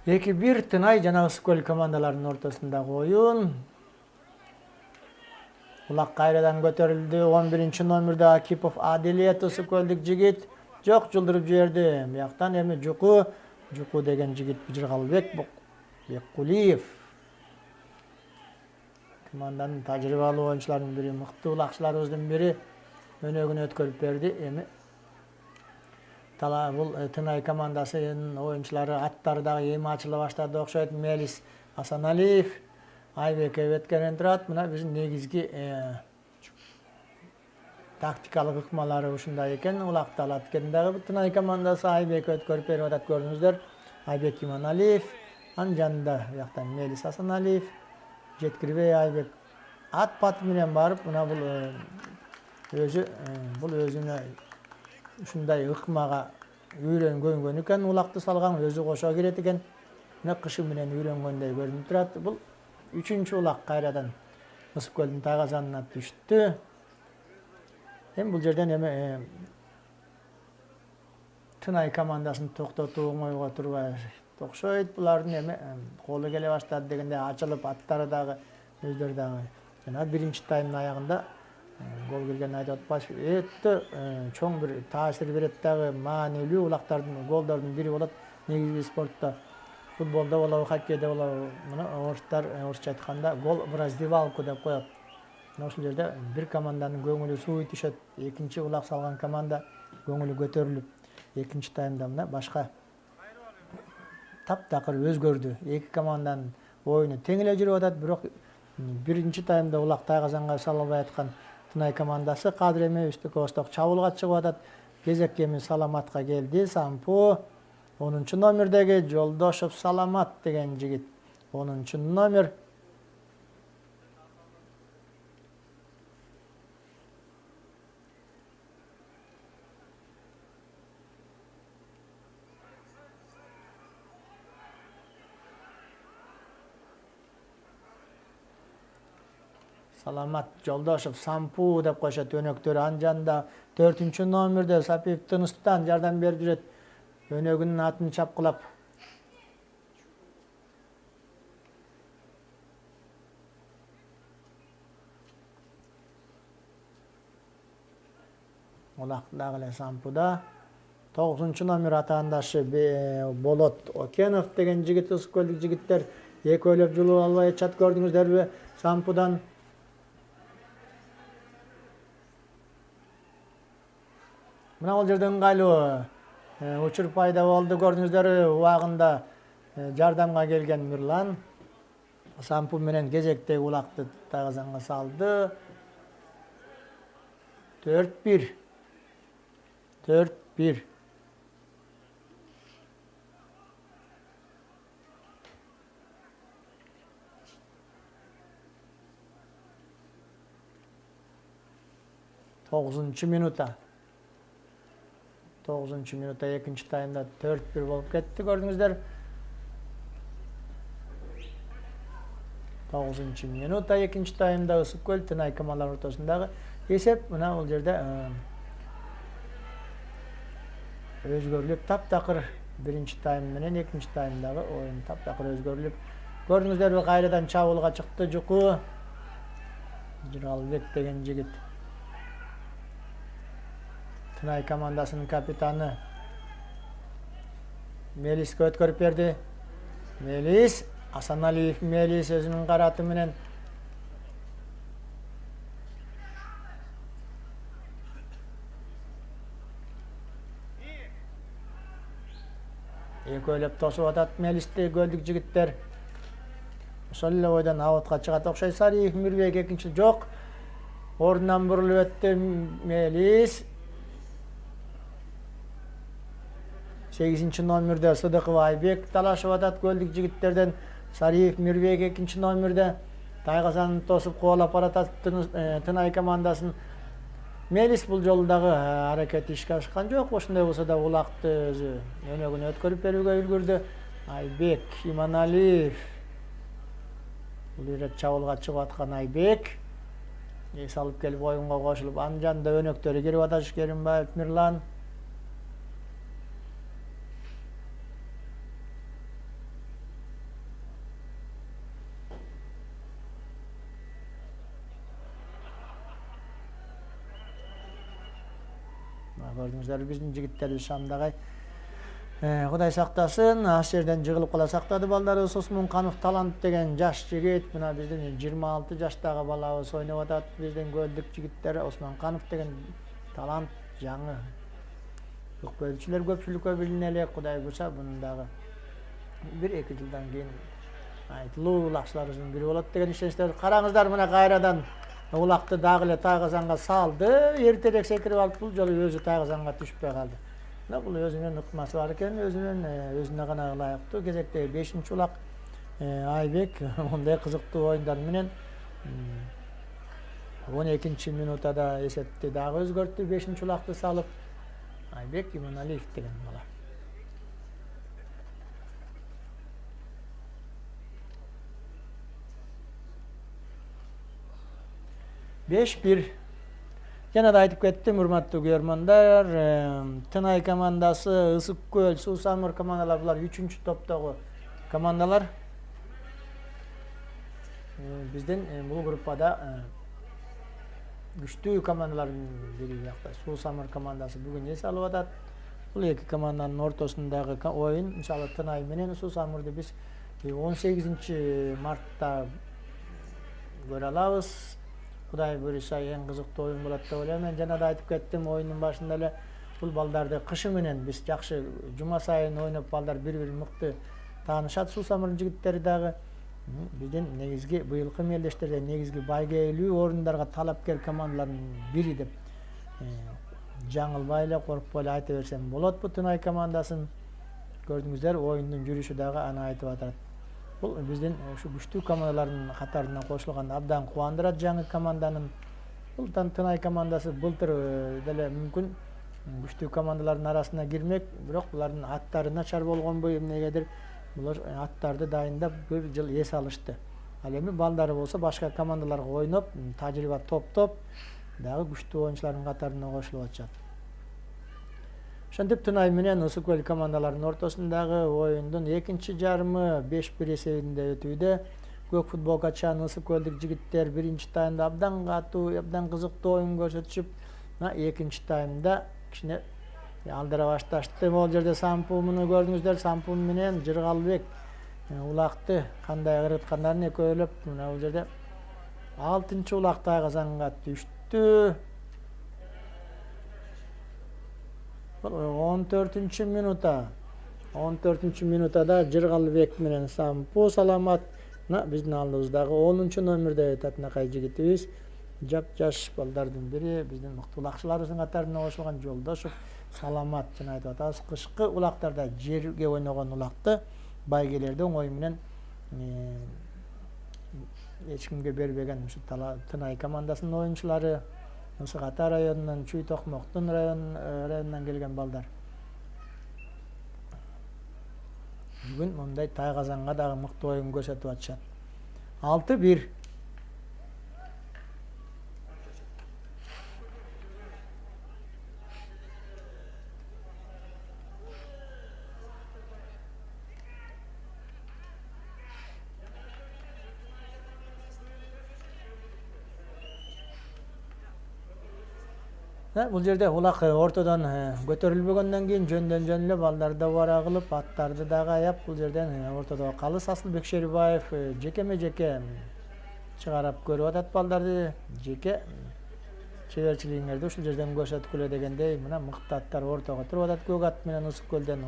2-1 Тынай жана Ысыкөл командаларынын ортосундагы оюн. Улак кайрадан көтөрүлдү. 11-номерде Акипов Аделет Ысыкөлдүк жигит. Жок, жылдырып жиберди. Бияктан эми Жуку деген жигит Бижиргалбек Беккулиев. Команданын тажрыйбалуу оюнчуларынын бири, мыкты улакчыларыбыздын бири өнөгүн өткөрүп берди. Эми бул Тынай командасынын оюнчулары аттары дагы эми ачыла баштады окшойт. Мелис Асаналиев, Айбек Эветкенен турат. Мына биздин негизги тактикалык ыкмалары ушундай экен. Улакты алат экен дагы Тынай командасы. Айбек өткөрүп берип атат, көрдүңүздөр. Айбек Иманалиев, анын жанында бияктан Мелис Асаналиев. Жеткирбей Айбек ат паты менен барып, мына бул өзүнө ушундай ыкмага үйрөнгөн экен, улакты салган, өзү кошо кирет экен. Мына кышы менен үйрөнгөндөй көрүнүп турат. Бул 3-чү улак кайрадан Ысыкөлдүн тайгазанына түштү. Эми бул жерден эми Тынай командасын токтотуу оңойго турбай окшойт. Булардын эми колу келе баштады дегенде ачылып, аттары дагы өздөрү дагы жана биринчи таймдын аягында Gol kelgen aytып atpaş ötө çoň bir taasir berет dagы maanилүү улактардын голдордун бири болот негизги спортто. Футболда болобу, хоккейде болобу, мына орустар айтканда гол в раздевалку деп коет. Ошол жерде бир команданын көңүлү сууй түшөт, экинчи улак салган команда көңүлү көтөрүлүп, экинчи таймда мына башка таптакыр өзгөрдү. Эки команданын оюну тең эле жүрүп атат, бирок биринчи таймда улак тайгазанга сала албай аткан Тынай командасы кадыр эми үстүккө осток чабуулга чыгып атат. Кезекке эми Саламатка келди. Сампу 10-номердеги Жолдошов Саламат деген жигит. 10-номер. Salamat Жолдошов Сампу деп коюшат өнөктөрү. Анжанда 4-номерде Сапиев Тыныстан жардам берип жүрөт. Өнөгүнүн атын чапкылап. Улак дагы эле Сампуда. 9-номер атаандашы Болот Окенов деген жигит, ысыкөлдүк жигиттер экөөлөп жулуп албай чат көрдүңүздөрбү Сампудан. Мына бул жерде ыңгайлуу учур пайда болду, көрдүңүздөр, убагында жардамга келген Мирлан Сампу менен кезектеги улакты тайгазанга салды. 4-1. 4-1. Тогузунчу минута. 9-минутта экинчи таймда 4-1 болуп кетти, көрдүңүздөр. 9-минутта экинчи таймда Ысыккөл Тынай командалар ортосундагы эсеп мына бул жерде өзгөрүлүп таптакыр биринчи тайм менен экинчи таймдагы оюн таптакыр өзгөрүлүп. Көрдүңүздөрбү, кайрадан чабуулга чыкты Жуку. Жыралбек деген жигит. Тынай командасынын капитаны Мелиске өткөрүп берди. Мелис, Асаналиев Мелис өзүнүн караты менен экөөлөп тосуп атат Мелисти көлдүк жигиттер. Ошол эле ойдон аутка чыгат окшойт. Сариев Мирбек экинчи жок. Ордунан бурулуп өттү Мелис. 8-номерде Сыдыков Айбек талашып атат көлдүк жигиттерден. Сариев Мирбек экинчи номерде тайгазанын тосуп кубалап баратат Тынай командасын. Мелис бул жолу дагы аракет ишке ашкан жок. Ошондой болсо да улакты өзү өнөгүнө өткөрүп берүүгө үлгүрдү. Айбек Иманалиев. Бул ирет чабуулга чыгып аткан Айбек эс алып келип оюнга кошулуп, анжанда өнөктөрү кирип атат. Керимбаев Мирлан. Көрдүңүздөр, биздин жигиттерибиз Шамдагай Кудай сактасын, аш жерден жыгылып кала сактады балдарыбыз. Осмонканов Талант деген жаш жигит, мына биздин 26 жаштагы балабыз ойноп атат. Биздин көлдүк жигиттер Осмонканов деген Талант жаңы өкпөлчүлөр көпчүлүккө билине элек. Кудай буйрса мунун дагы 1-2 жылдан кийин айтылуу улакчыларыбыздын бири болот деген ишеничтер. Караңыздар, мына кайрадан улакты дагы эле тайгазанга салды. Эртерээк секирип алып бул жолу өзү тайгазанга түшпөй калды. Мына бул өзүнүн ыкмасы бар экен, өзүнө гана ылайыктуу. Кезектеги 5-улак Айбек мондай кызыктуу оюндар менен 12-минутада эсепти дагы өзгөрттү. 5-улакты салып Айбек Иманалиев деген бала. 5-1. Жана да айтып кеттим, урматтуу көрөрмандар, Тынай командасы, Ысыккөл, Суу Самыр командалар, булар 3-чү топтогу командалар. Биздин бул группада güçlü komandaların biri ýakda. Susamır komandası bugün es alıp atat. Bul iki komandanın ortasındaky oyun, misaly Tınay menen Susamyrdy biz 18 martda göre alabız. Hudaý buyursa en kızıklı oyun bolat da öyle. Men jana da aytyp kettim oyunun başında ele bul baldardy kışı menen biz jakşı juma sayın oynap balдар bir-biri mыкty taanyşat. Susamyrdyň jigitleri dagы bizden negizgi bıýylky melleştirde negizgi baýgeýlүү orundarga talapker komandalaryň biri dep jaňylbaýla korkup ele aýta bersem bolat. Bu Tınay komandasyny gördüňüzler oyundun jürüşi dagı ana aýtyp atarat. Bu bizden şu güçlü komandalaryň kataryna koşulganda abdan kuwandyrat jaňy komandanın. Bu Tınay komandasy bultyr dele mümkün güçlü komandalaryň arasına girmek, biroq bulardyň attary načar bolgonby emnegedir bular attardy daýyndap bir ýyl es alışdy. Al endi baldary bolsa başga komandalarga oýnap, tajriba toptop dagı güçlü oýunçularyň kataryna goşulyp atjat. Şondep Tınay menen Usuköl komandalarynyň ortasyndaky oyundun ekinçi jarmy 5-1 esebinde ötüýde. Gök futbolga çan Usuköldik jigitler birinci taýymda abdan gaty, abdan kızykly oýun görsetişip, ekinçi taýymda kişine aldıra başlaştı. Bol jerde Sampumunu gördüňüzler, Sampum menen Jırgalbek ulakty kanday gyrıtkanlaryny ekölep, mına bol jerde 6-njy ulakta kazanга düştü. 14-nji minutada Jırgalbek menen Sampu salamat bizden aldığımızdağı 10. nömürde Tatnakay jigitimiz jap jaş baldardyň biri bizden mыкты ulakçylaryň kataryna goşulgan Joldaşov salamat jana aýtyp atабыз. Kışkı ulaklarda jerge oynagan ulakty baýgelerden oý menen hiç kimge berbegen şu Tınay komandasynyň oýunçulary Nusrat rayonundan Çuy Tokmoktun rayonundan gelgen baldar. Bugün munday Taýgazanga dagı mыкты oýun gösterip atjat. 6-1. Bul jerde ulak ortadan götürülbegenden keyin jön ele baldarda bara kılıp attardy dagı aýap bul жерден ortada kalys Asylbek Şeribaev jeke çıgarap görüp atat baldardy jeke çeberçiligiňerde uşul жерден görsötküle degende mına mыкты attar ortaga turup atat. Gök at menen Usukölden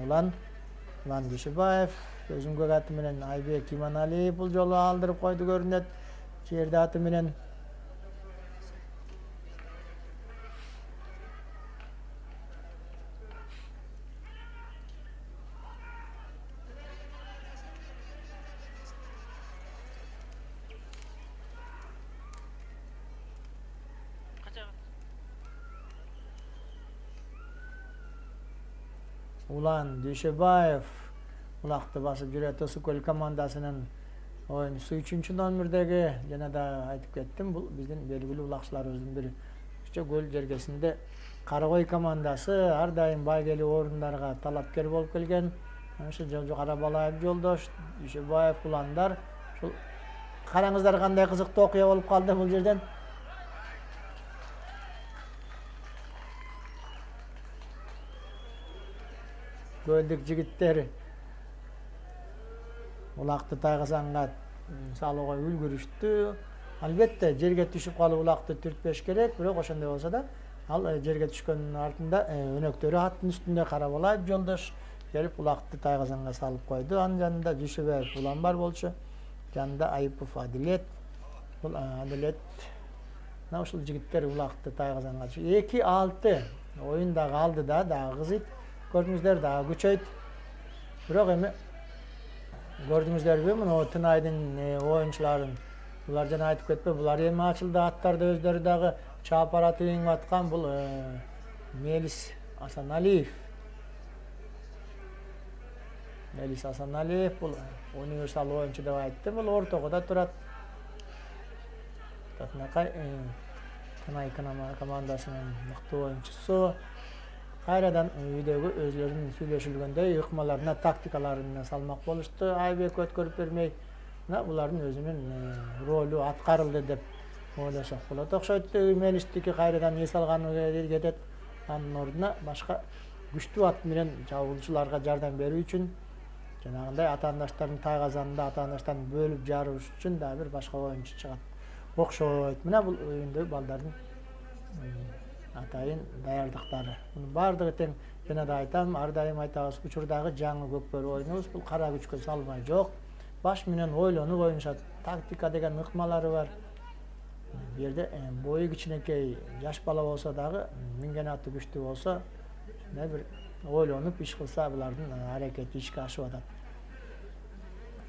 Ulan Düşebaev özüň gök aty menen Aybek Imanaliýew bul jolu aldyryp koydu görünet. Jerde aty menen Ulan Düşebaev ulakty basyp jüret Usuköl komandasynyň oýunçusy 3-nji nömürdägi jana da aýtyp ketdim bul bizden belgili ulakçylarymyzdyn biri. Şu göl jergesinde Karagoy komandasy har daýym baýgeli orundarga talapker bolup kelgen. Şu Karabalaýew Joldaş, Düşebaev ulandar. Şol karaňyzlar kanday kızykly okya bolup kaldy bul жерден. Göldük jigitleri ulakty Taýgazanga salyga ulgürüşdi. Albatta jerge düşüp kalıp ulakty türtbeş gerek, birok oşonday bolsa da al jerge düşkөндүн артында önöktörü attın üstünde Karabalaýew Joldaş gelip ulakty Taýgazanga salyp koydu. Anın janynda Düşebaev ulan bar bolçu. Janynda Aýypov Adilet. Bul Adilet uşul jigitler ulakty Taýgazanga 2-6 oýunda kaldı da dagı gyzyt. Gördüňüzler dagı güçöýt. Birok emi gördüňüzlermi muna Tynaýdyň oýunçularyň bular jana aýtyp ketme bular emi açyldy attarda özleri dagı çaparaty iňip atkan bul Melis Asanaliýew. Melis Asanaliýew bul universal oýunçu dep aýtdy. Bul ortaga da turat. Tatnakay Tınay komandasynyň mыкты oýunçusy. Hayradan üýdegi özleriniň süýleşilgende ýykmalaryna, taktikalaryna salmak boluşdy. Aýbek ötkörüp bermey, bularyň özüniň rolu atkaryldy dep ойлосок болот окшойт. Мелистики кайрадан эс алганы кетет. Анын ордуна башка күчтүү ат менен чабуулчуларга жардам берүү үчүн жанагындай атаандаштардын тайгазанында атаандаштарын бөлүп жарыш үчүн дагы бир башка оюнчу чыгат. Окшойт. Мына бул оюндо балдардын атайын даярдыктары. Мунун бардыгы тең жана да айтам, ар дайым айтабыз, учурдагы жаңы көкбөрү оюнубуз бул кара күчкө салмай жок. Баш менен ойлонуп оюнушат. Тактика деген ыкмалары бар. Бу жерде бою кичинекей жаш бала болсо дагы, минген аты күчтүү болсо, мына бир ойлонуп иш кылса булардын аракети ишке ашып атат.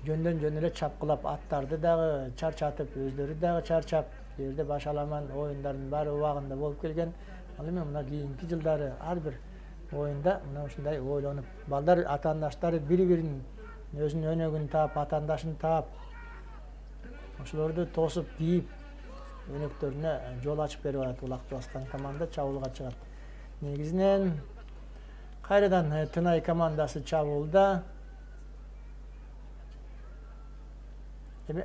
Жөндөн жөн эле чапкылап аттарды дагы чарчатып, өздөрү дагы чарчап, бу жерде баш аламан оюндардын баары убагында болуп келген. Ал эми мына кийинки жылдары ар бир оюнда мына ушундай ойлонуп, балдар атаандаштары бири-бирин өзүнүн өнөгүн таап, атаандашын таап, ошолорду тосуп кийип, өнөктөрүнө жол ачып берип атат. Улакты баскан команда чабуулга чыгат. Негизинен кайрадан Тынай командасы чабуулда. Эми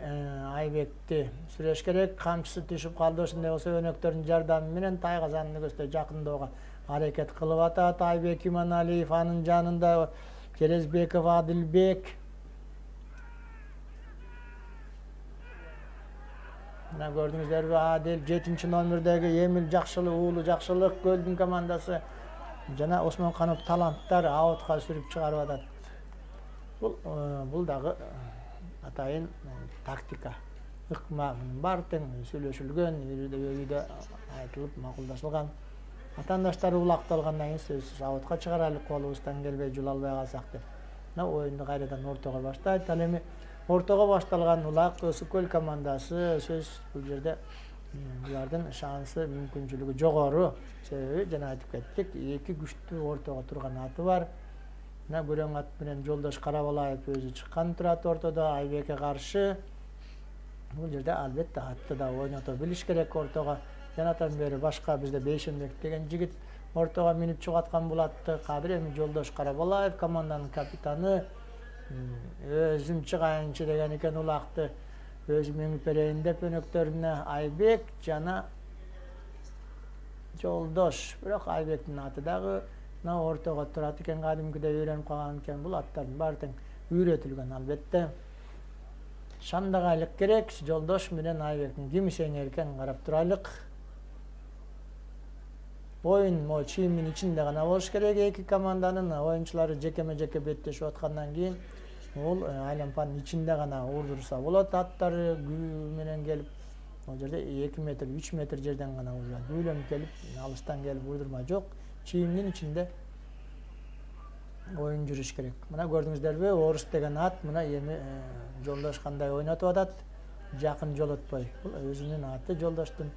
Айбекти сүрөш керек, камчысы түшүп калды. Ошондой болсо өнөктөрдүн жардамы менен тайгазанын көздөй жакындоого аракет кылып атат. Айбек Иманалиев, анын жанында Керезбеков Адилбек. Мына көрдүңүздөрбү, Адил 7 номердеги Эмил Жакшылык, уулу Жакшылык Көлдүн командасы жана Осмонканов таланттар аутка сүрүп чыгарып атат. Бул дагы атайын тактика, ыкма, мунун баары тең сүйлөшүлгөн, үйдө айтылып, макулдашылган. Атаандаштар улакталгандан кийин сөзсүз аутка чыгарайлык, колубуздан келбей жула албай калсак деп. Мына оюнду кайрадан ортого баштайт. Ал эми ортого башталган Улак Ысык-Көл командасы сөз бул жерде булардын шансы, мүмкүнчүлүгү жогору. Себеби жана айтып кеттик, эки күчтүү ортого турган аты бар. Мына көрөң ат менен Жолдош Карабалаев өзү чыккан турат ортодо Айбекке каршы. Бул жерде албетте атты да ойното билиш керек ортого. Жанатан бери башка бизде Бейшенбек деген жигит ортого минип чыгаткан булатты. Кадыр эми Жолдош Карабалаев команданын капитаны. Өзүм чыгайынчы деген экен Улакты. Өзүм меңип берейин деп өнөктөрүнө Айбек жана Жолдош. Бирок Айбектин аты дагы мына ортого турат экен, кадимкидей үйрөнүп калган экен. Бул аттардын баары тең үйрөтүлгөн албетте. Шандагайлык керек. Жолдош менен Айбектин ким сеңер экен карап турайлык. Оюн чийимдин ичинде гана болуш керек. Эки команданын оюнчулары жекеме-жеке беттешип аткандан кийин бул айлампанын ичинде гана урдурса болот. Аттары гүү менен келип, ал жерде 2 метр, 3 метр жерден гана урдурат. Гүйлөнүп келип, алыстан келип урдурма жок. Чийимдин ичинде оюн жүрүш керек. Мына көрдүңүздөрбү, Орус деген ат мына эми Жолдош кандай ойнотуп атат. Жакын жолотпой. Бул өзүнүн аты Жолдоштун.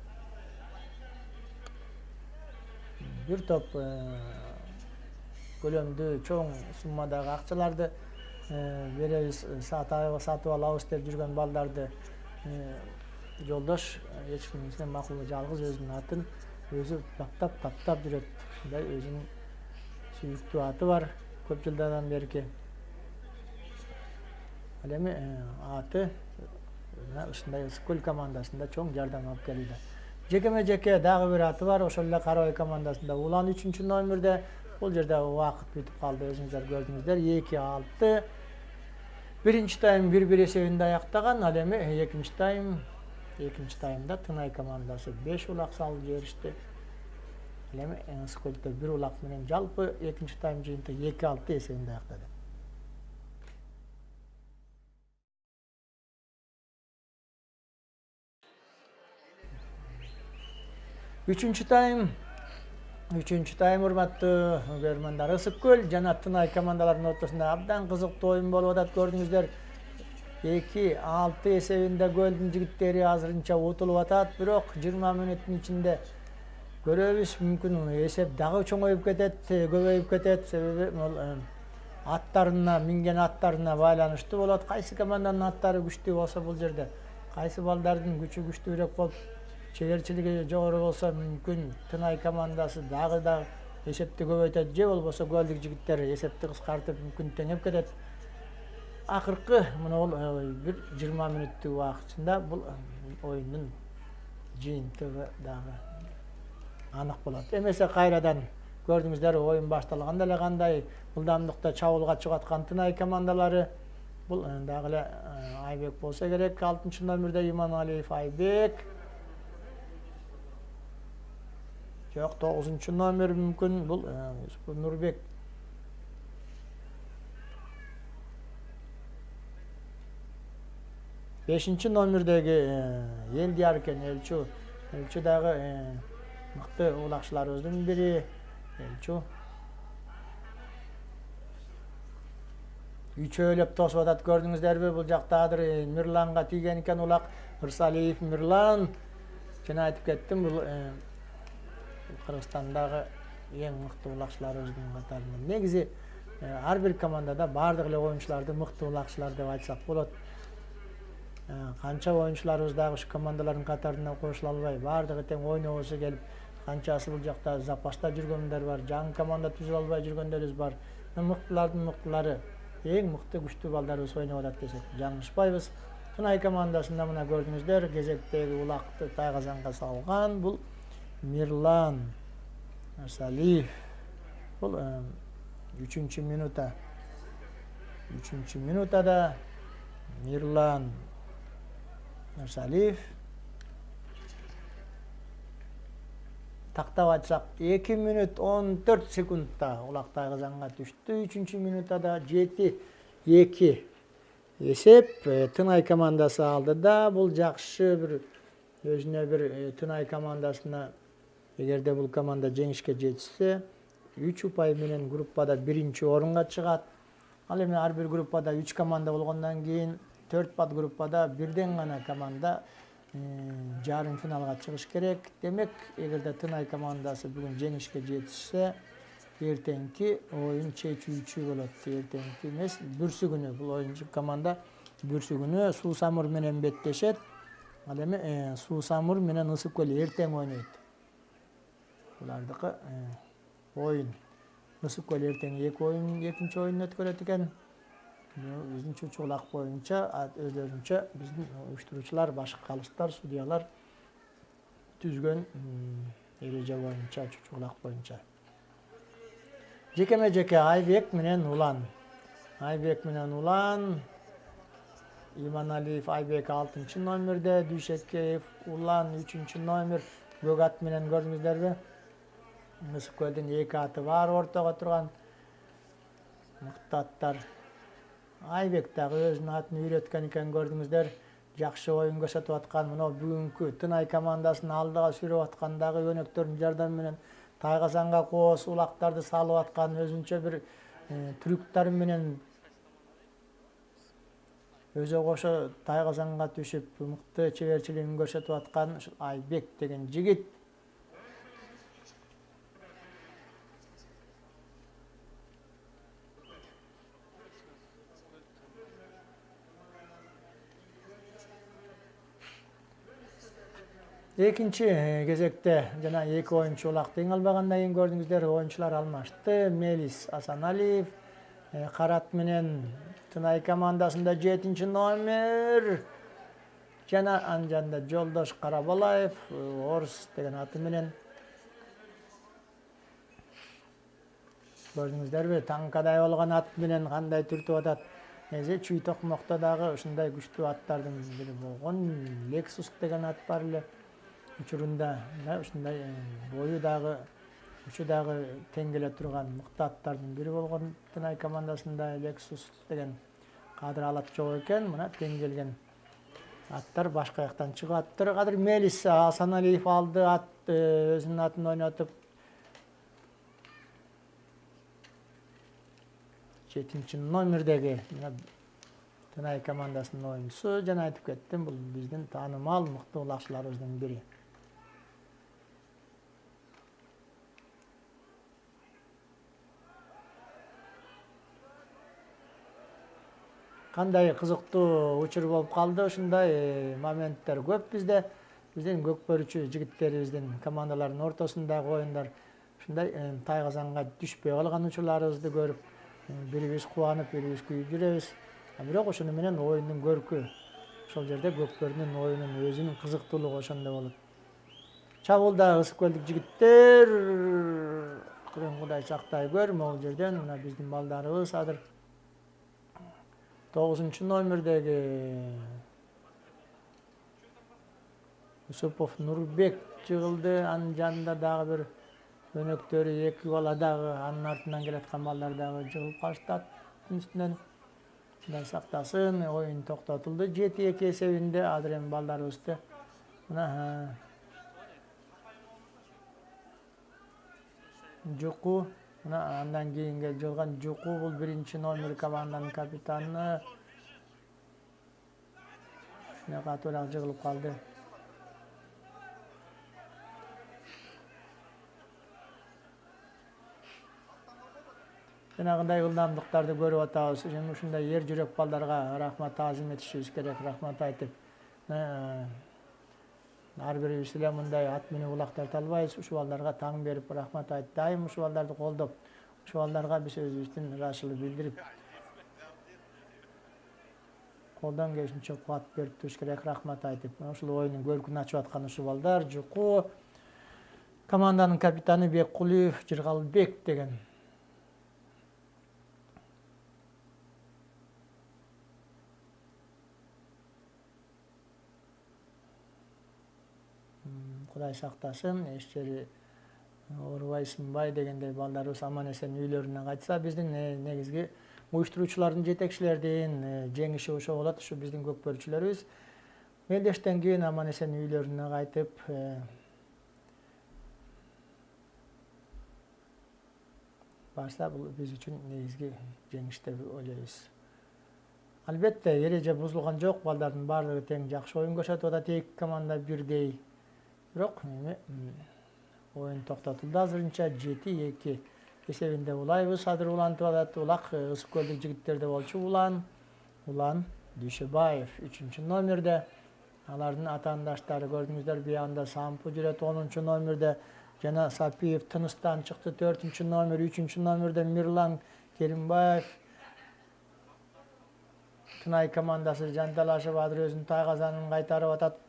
Бир топ көлөмдүү чоң суммадагы акчаларды беребиз, сатып алабыз деп жүргөн балдарды Жолдош эч кимден макул жалгыз өзүнүн атын өзү таптап жүрөт. Мындай өзүнүн сүйүктүү аты бар көп жылдардан берки. Ал эми аты ушундай Ысык-Көл командасында чоң жардам алып келүүдө. Жекеме-жеке дагы бир аты бар, ошол эле Карабай командасында Улан 3 номерде. Бул жерде убакыт бүтүп калды, өзүңүздөр көрдүңүздөр. 2-6. Биринчи тайм 1-1 эсебинде аяктаган. Ал эми экинчи таймда Тынай командасы 5 улак салып жиберишти. Ал эми Ысык-Көлдө 1 улак менен жалпы экинчи тайм жыйынтыгы 2-6 эсебинде аяктады. Üçüncü tayм урматтуу көрөрмандар, Ысык-Көл жана Тынай командаларынын ортосунда абдан кызыктуу оюн болуп атат. Көрдүңүздөр, 2-6 эсебинде Көлдүн жигиттери азырынча утулуп атат. Бирок 20 мүнөттүн ичинде көрөбүз, мүмкүн эсеп дагы чоңоюп кетет, көбөйүп кетет. Себеби аттарына, минген аттарына байланыштуу болот. Кайсы команданын аттары күчтүү болсо бул жерде, кайсы балдардын күчү күчтүүрөөк болуп, чегерчилиги жогору болсо мүмкүн Тынай командасы дагы эсепти көбөйтөт, же болбосо Көлдүк жигиттер эсепти кыскартып мүмкүн теңеп кетет. Акыркы мына бул бир 20 мүнөттүк убакыт ичинде бул оюндун жыйынтыгы дагы анык болот. Эмесе кайрадан көрдүңүздөр оюн башталганда эле кандай ылдамдыкта чабуулга чыгып аткан Тынай командалары. Бул дагы эле Айбек болсо керек. 6-номерде Иманалиев Айбек. Жок, 9-номер мүмкүн бул Нурбек. Бешинчи номердеги Элдияр экен, Элчу. Элчу дагы мыкты улакчыларыбыздын бири. Элчу. Үчөөлөп тосуп атат, көрдүңүздөрбү? Бул жактадыр Мирланга тийген экен улак. Ырсалиев Мирлан. Жана айтып кеттим, бул Кыргызстандагы эң мыкты улакчыларыбыздын катарында. Негизи ар бир командада бардык эле оюнчуларды мыкты улакчылар деп айтсак болот. Канча оюнчуларыбыз дагы ушу командалардын катарына кошула албай, бардыгы тең ойногусу келип, канчасы бул жакта запаста жүргөндөр бар, жаңы команда түзүп албай жүргөндөрүбүз бар. Мыктылардын мыктылары, эң мыкты күчтүү балдарыбыз ойноп атат десек жаңылышпайбыз. Тынай командасында мына көрдүңүздөр, кезектеги улакты тайгазанга салган бул Мирлан Асалиев. Бул 3-минута. 3-минутада Мирлан Асалиев. Тактап айтсак 2 минут 14 секундта улак тайгазанга түштү. 3-минутада 7-2 эсеп Тынай командасы алды да. Бул жакшы бир өзүнө бир Тынай командасына, эгерде бул команда жеңишке жетсе, 3 упай менен группада 1-орунга чыгат. Ал эми ар бир группада 3 команда болгондон кийин 4 подгруппада бирден гана команда жарым финалга чыгыш керек. Демек, эгерде Тынай командасы бүгүн жеңишке жетишсе, эртеңки оюн чечүүчү болот. Эртеңки эмес, бүрсү күнү бул оюнчу команда бүрсү күнү Суусамур менен беттешет. Ал эми Суусамур менен Ысык көл эртең ойнойт. Булардыкы оюн. Ысык көл эртең 2 оюн, экинчи оюн өткөрөт экен. Биздин чучулак боюнча, өзлөрүнчө биздин уюштуруучулар, башкы калыстар, судьялар түзгөн эреже боюнча, чучулак боюнча. Жекеме-жеке Айбек менен Улан. Айбек менен Улан. Иманалиев Айбек 6-номерде, Дүйшекеев Улан 3-номер. Бөгат менен көрдүңүздөрбү? Ысык көлдүн 2 аты бар ортого турган. Мыкты аттар. Айбек дагы өзүнүн атын үйрөткөн экен, көрдүңүздөр. Жакшы оюн көрсөтүп аткан, мына бүгүнкү Тынай командасын алдыга сүйрөп аткандагы өнөктөрдүн жардамы менен тайгазанга кооз улактарды салып аткан, өзүнчө бир трюктар менен өзү кошо тайгазанга түшүп мыкты чеберчилигин көрсөтүп аткан Айбек деген жигит. Экинчи кезекте жана 2 оюнчу улак тең албагандан кийин көрдүңүздөр, оюнчулар алмашты. Мелис Асаналиев Карат менен Тынай командасында 7-номер. Жана анжанда Жолдош Карабалаев Орус деген аты менен. Көрдүңүздөрбү, танкадай болгон ат менен кандай түртүп атат. Эзе Чүй Токмокто дагы ушундай күчтүү аттардын бири болгон. Lexus деген ат бар эле. Учурунда ушундай бою дагы, учу дагы тең келе турган мыкты аттардын бири болгон Тынай командасында Lexus деген кадыр алат жок экен. Мына тең келген аттар башка жактан чыгып аттыр. Кадыр Мелис Асаналиев алды ат, өзүнүн атын ойнотуп. 7-номердеги Тынай командасынын оюнчусу. Жана айтып кеттим, бул биздин таанымал мыкты улакчыларыбыздын бири. Кандай кызыктуу учур болуп калды, ушундай моменттер көп бизде. Биздин көкпөрүчү жигиттерибиздин командалардын ортосундагы оюндар ушундай тайгазанга түшпөй калган учурларыбызды көрүп, бирибиз кубанып, бирибиз күйүп жүрөбүз. Бирок ошону менен оюндун көркү, ошол жерде көкпөрдүн оюнунун өзүнүн кызыктуулугу ошондо болот. Çabulda ısık kölдүк жигиттер. Кырын Кудай сактай көр, могул жерден мына биздин балдарыбыз азыр 9-номердеги Усупов Нурбек жыгылды. Анын жанында дагы бир өнөктөрү 2 бала дагы анын артынан келаткан балдар дагы жыгылып калышты аттын үстүнөн. Кудай сактасын. Оюн токтотулду 7-2 эсебинде. Азыр эми балдарыбызды мына Жуку, мына андан кийинге жыгылган Жуку бул 1-номер команданын капитаны. Ушуна катуураак жыгылып калды. Жанагындай ылдамдыктарды көрүп атабыз. Жана ушундай ер жүрөк балдарга рахмат таазим этишибиз керек, рахмат айтып. Ар бирибиз эле мындай ат менен улак тарта албайбыз. Ушул балдарга таң берип рахмат айтып, дайым ушул балдарды колдоп, ушул балдарга биз өзүбүздүн ыраазычылык билдирип, колдон келишинче кубат берип туруш керек, рахмат айтып. Ушул оюндун көркүн ачып аткан ушул балдар Жуку, команданын капитаны Беккулиев Жыргалбек деген. Кудай сактасын, эч жери оорубай, сынбай дегендей балдарыбыз аман эсен үйлөрүнө кайтса, биздин негизги уюштуруучулардын, жетекчилердин жеңиши ошо болот. Ушу биздин көкпөрчүлөрүбүз мелдештен кийин аман эсен үйлөрүнө кайтып, барса бул биз үчүн негизги жеңиш деп ойлойбуз. Албетте, эреже бузулган жок, балдардын баардыгы тең жакшы оюн көрсөтүп атат, эки команда бирдей. Бирок оюн токтотулду азырынча 7-2 эсебинде улайбыз. Азыр улантып атат. Улак ысык көлдүк жигиттерде болчу Улан Дүйшөбаев 3-номерде. Алардын атаандаштары көрдүңүздөр, биягында Сампу жүрөт 10-номерде. Жана Сапиев Тыныстан чыкты 4-номер, 3-номерде Мирлан Керимбаев. Тынай командасы жанталашып азыр өзүнүн тайгазанын кайтарып атат.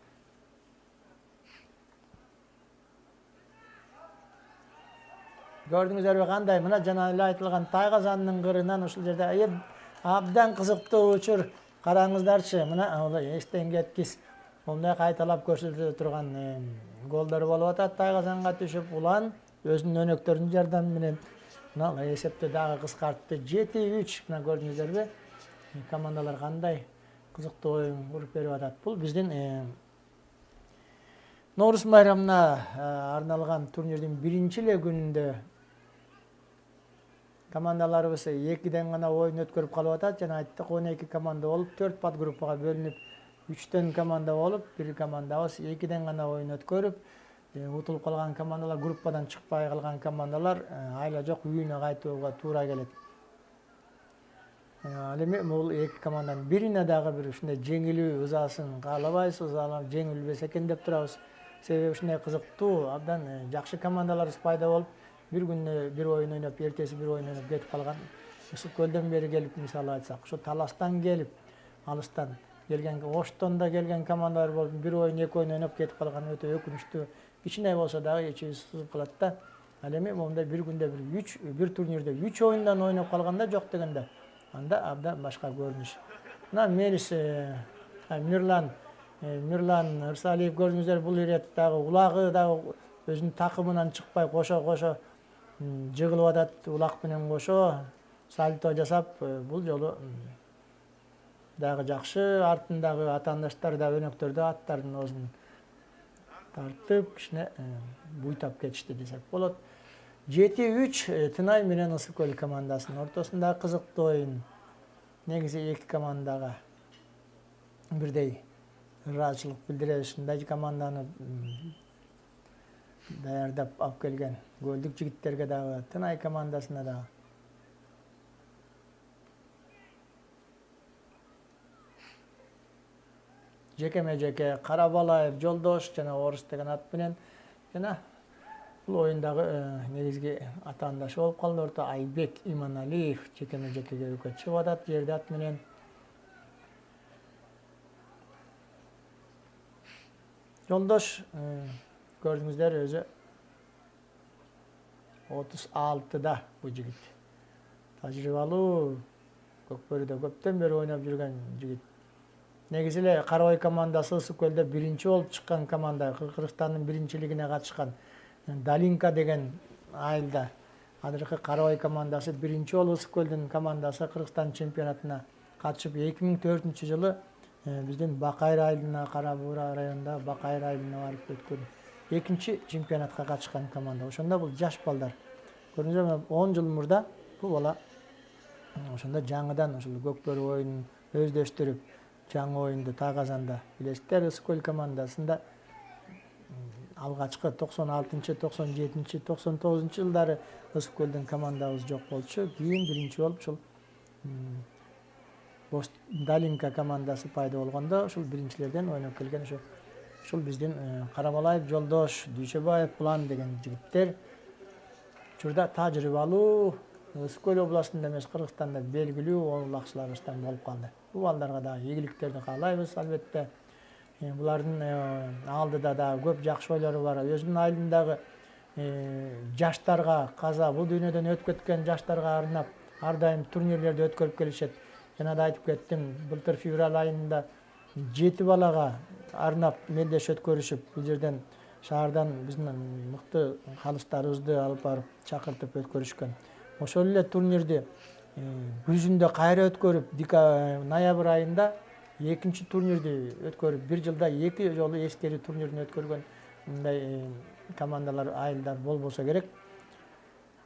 Gördüңүздөрбү кандай? Мына жана эле айтылган Тайгазандын кырынан ушул жерде абдан кызыктуу учур. Караңыздарчы, мына эстен кеткис. Мындай кайталап көрсөтүлө турган голдор болуп атат. Тайгазанга түшүп, Улан өзүнүн өнөктөрүнүн жардамы менен мына эсепти дагы кыскартты. 7-3. Мына көрдүңүздөрбү? Командалар кандай кызыктуу оюн куруп берип атат. Бул биздин Ноорус байрамына арналган турнирдин биринчи эле күнүндө командаларыбыз 2ден гана оюн өткөрүп калып атат. Жана айттык, 12 команда болуп, 4 подгруппага бөлүнүп, 3төн команда болуп, бир командабыз 2ден гана оюн өткөрүп, утулуп калган командалар, группадан чыкпай калган командалар айла жок үйүнө кайтууга туура келет. Ал эми бул 2 команданын бирине дагы бир ушундай жеңилүү ызасын каалабайбыз, ызалап жеңилбесе экен деп турабыз. Себеби ушундай кызыктуу, абдан жакшы командаларыбыз пайда болуп, bir günde bir oyun oynayıp, ertesi bir oyun oynayıp getip kalgan. Isık Kölden beri gelip misal aytsak, şu Talas'tan gelip, alıstan gelgen, Oş'tan da gelgen komandalar bolup, bir oyun, iki oyun oynayıp getip kalgan öte ökünüştü. İçine olsa da içi sızıp kalat da. Alemi onda bir günde bir turnirde 3 oyundan oynayıp kalganda yok degende. Anda abda başka görünüş. Buna Melis, Mirlan Irsaliyev gördüğünüzler bul eret dağı, ulağı dağı özünün takımından çıkpay koşa жыгылып атат, улак менен кошо сальто жасап, бул жолу дагы жакшы, артындагы атаандаштар да өнөктөр да аттардын оозун тартып, кичине буйтап кетишти десек болот. 7-3 Тынай менен Ысык Көл командасынын ортосунда кызыктуу оюн. Негизи эки командага бирдей ыраазычылык билдиребиз. Ушундай команданы даярдап алып келген көлдүк жигиттерге дагы, Тынай командасына дагы. Жекеме-жеке Карабалаев, Жолдош жана Орус деген ат менен жана бул оюндагы негизги атаандашы болуп калды. Орто Айбек Иманалиев жекеме-жекеге өкөт чыгып атат жерде ат менен. Жолдош gördüңүздөр өзү 36'da bu jigit. Tajribалуу, Көкбөрүдө көптөн бери ойноп жүргөн жигит. Негизи эле Карабай командасы Ысык көлдө биринчи болуп чыккан команда, Кыргызстандын биринчилигине катышкан Далинка деген айылда. Азыркы Карабай командасы биринчи болуп Ысык көлдүн командасы Кыргызстан чемпионатына катышып 2004-жылы биздин Бакайыр айылына, Кара Буура районунда Бакайыр айылына барып өткөн экинчи чемпионатка катышкан команда. Ошондо бул жаш балдар. Көрдүңүздөр, 10 жыл мурда бул бала ошондо жаңыдан ушул Көкбөрү оюнун өздөштүрүп, жаңы оюнду Тагазанда билесиздер, Ысык көл командасында алгачкы 96-97, 99-жылдары Ысык көлдүн командабыз жок болчу. Кийин биринчи болуп ушул Далинка командасы пайда болгондо ушул биринчилерден ойноп келген ушул биздин Карабалаев, Жолдош, Дүйшөбаев, План деген жигиттер. Учурда тажрыйбалуу Ысык көл областында эмес, Кыргызстанда белгилүү оолакчыларыбыздан болуп калды. Бул балдарга да ийгиликтерди каалайбыз, албетте. Булардын алдыда да көп жакшы ойлору бар. Өзүнүн айылындагы жаштарга, каза бул дүйнөдөн өтүп кеткен жаштарга арнап ар дайым турнирлерди өткөрүп келишет. Жана да айтып кеттим, былтыр февраль айында 7 балага арнап мелдеш өткөрүшүп, бул жерден шаардан биздин мыкты калыстарыбызды алып барып чакыртып өткөрүшкөн. Ошол эле турнирди күзүндө кайра өткөрүп, ноябрь айында экинчи турнирди өткөрүп, бир жылда 2 жолу эскери турнирин өткөргөн мындай командалар, айылдар болбосо керек.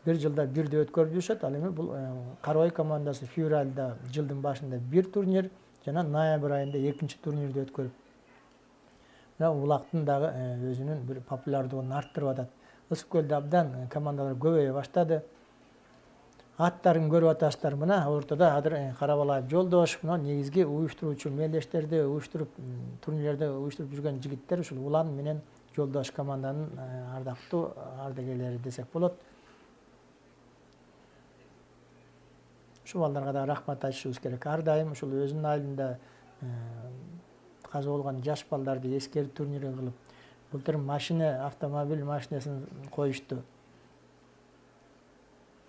Бир жылда бирди өткөрүп жүрүшөт. Ал эми бул Карабай командасы февралда жылдын башында бир турнир жана ноябрь айында экинчи турнирди өткөрүп. Мына улактын дагы өзүнүн бир популярдуулугун арттырып атат. Ысык көлдө абдан командалар көбөйө баштады. Аттарын көрүп атасыздар. Мына ортодо азыр Карабалаев, Жолдош, мына негизги уюштуруучу мелдештерди уюштуруп, турнирлерди уюштуруп жүргөн жигиттер ушул Улан менен Жолдош команданын ардактуу ардагерлери десек болот. Ушул балдарга да рахмат айтышыбыз керек. Ар дайым ушул өзүнүн айылында каза болгон жаш балдарды эскерүү турнири кылып, былтыр автомобиль машинесин коюшту.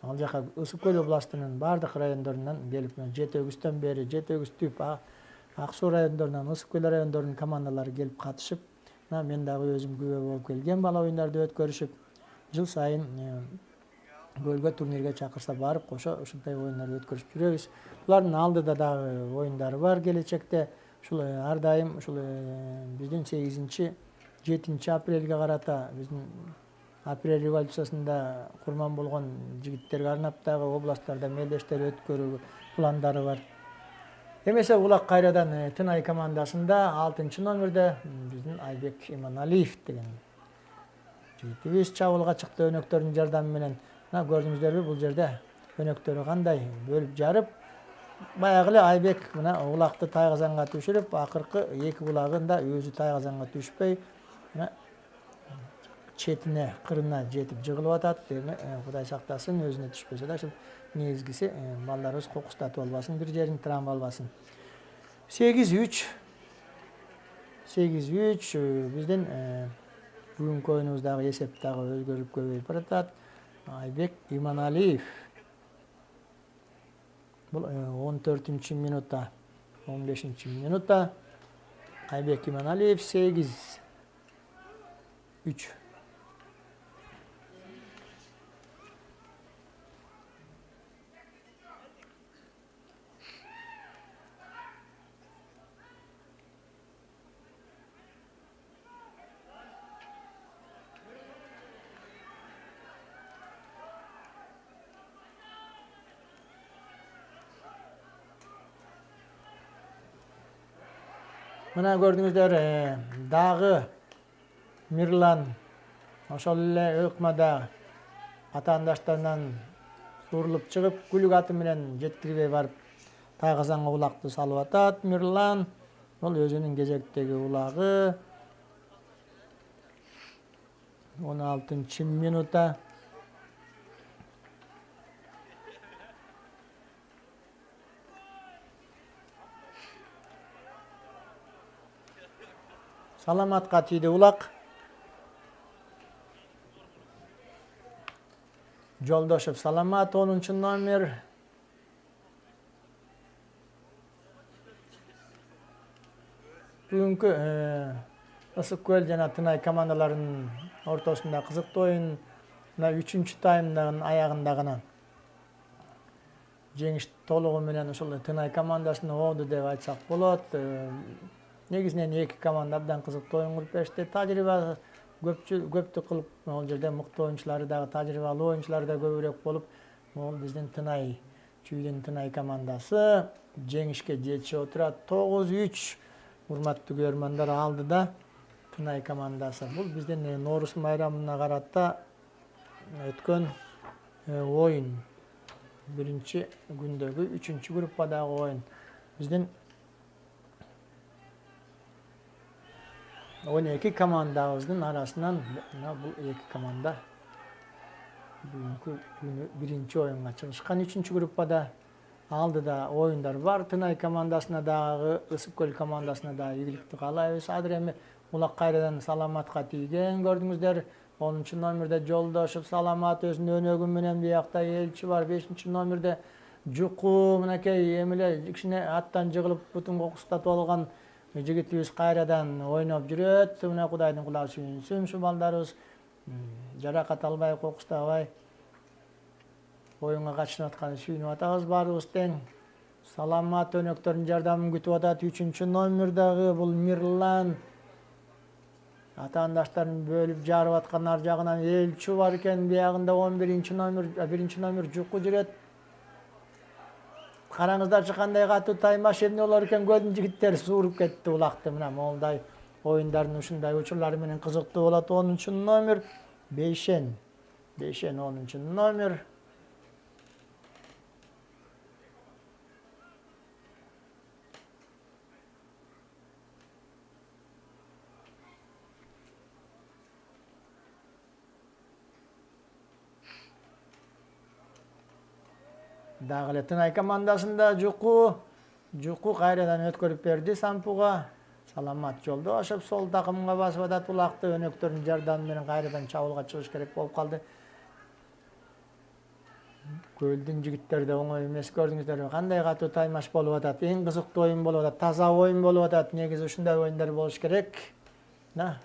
Ал жака Ысык көл областынын бардык райондорунан келип, Жети өгүздөн бери, Жети өгүз түп, Ак Суу райондорунан, Ысык көл райондорунун командалары келип катышып, мен дагы өзүм күбө болуп келген, бала оюндарды өткөрүшүп, жыл сайын көлгө турнирге чакырса барып, кошо ушундай оюндарды өткөрүп жүрөбүз. Булардын алдыда дагы оюндары бар келечекте. Ушул ар дайым ушул биздин 7 апрелге карата биздин апрель революциясында курман болгон жигиттерге арнап дагы областтарда мелдештер өткөрүү пландары бар. Эмесе улак кайрадан Тынай командасында 6-номерде биздин Айбек Иманалиев деген жигитибиз чабуулга чыкты өнөктөрүнүн жардамы менен. Мына көрдүңүздөрбү, бул жерде өнөктөрү кандай бөлүп жарып, баягы эле Айбек мына улакты тайгазанга түшүрүп, акыркы 2 булагында өзү тайгазанга түшпөй, мына четине, кырына жетип жыгылып атат. Эми Кудай сактасын, өзүнө түшпөсө да ушул негизгиси балдарыбыз кокустатып албасын, бир жерин травма албасын. 8-3 биздин бүгүнкү оюнубуздагы эсеп дагы өзгөрүп көбөйүп баратат. Айбек Иманалиев. Бул 14-минутта, 15-минутта Айбек Иманалиев 8-3. Мына көрдүңүздөр, дагы Мирлан ошол эле ыкмада атаандаштарынан сурулуп чыгып, күлүк аты менен жеткирбей барып тайгазанга улакты салып атат. Мирлан бул өзүнүн кезектеги улагы. 16-минутта Саламатка тийди улак. Жолдошев Саламат 10 номер. Бүгүнкү Ысыккөл жана Тынай командаларынын ортосунда кызыктуу оюн мына 3-чү таймдын аягында гана жеңиш толугу менен ушул Тынай командасына оңду деп айтсак болот. Негизинен эки команда абдан кызыктуу оюн кылып беришти. Тажрыйба көптүк кылып ал жерде мыкты оюнчулары дагы, тажрыйбалуу оюнчулар да көбүрөөк болуп, бул биздин Тынай, Чүйдүн Тынай командасы жеңишке жетишип отурат. 9-3 урматтуу көрөрмандар алдыда Тынай командасы. Бул биздин Норус майрамына карата өткөн оюн. Биринчи күндөгү 3-чү группадагы оюн. Биздин 12 командабыздын арасынан бул эки команда бүгүнкү күнү биринчи оюнга чыгышкан. 3-чү группада алдыда оюндар бар. Тынай командасына дагы, Ысыккөл командасына дагы ийгиликти каалайбыз. Азыр эми улак кайрадан Саламатка тийген көрдүңүздөр. 10 номерде Жолдошев Саламат өзүнүн өнөгү менен, биякта Элчи бар. 5 номерде Жуку, мынакей эмиле кичине аттан жыгылып бутун кокустатып алган жигитибиз кайрадан ойноп жүрөт. Мына Кудайдын кулагы сүйүнсүн, ушу балдарыбыз жаракат албай, кокустабай оюнга катышып атканы сүйүнүп атабыз баарыбыз тең. Саламат өнөктөрдүн жардамын күтүп атат. 3 номердагы бул Мирлан атаандаштарын бөлүп жарып аткан ар жагынан Элчи бар экен. Биягында 11 номер Жуку жүрөт. Караңыздарчы кандай катуу таймаш эмне болор экен. Көлдүн жигиттери сууруп кетти улакты. Мына моундай оюндардын ушундай учурлары менен кызыктуу болот. 10 номер Бейшен 10 номер. Дагы эле Тынай командасында Жуку кайрадан өткөрүп берди Сампуга. Саламат Жолдошев сол такымга басып атат. Улакты өнөктөрдүн жардамы менен кайрадан чабуулга чыгыш керек болуп калды. Көлдүн жигиттери да оңой эмес, көрдүңүздөр кандай катуу таймаш болуп атат. Эң кызыктуу оюн болуп атат, таза оюн болуп атат. Негизи ушундай оюндар болуш керек. Мына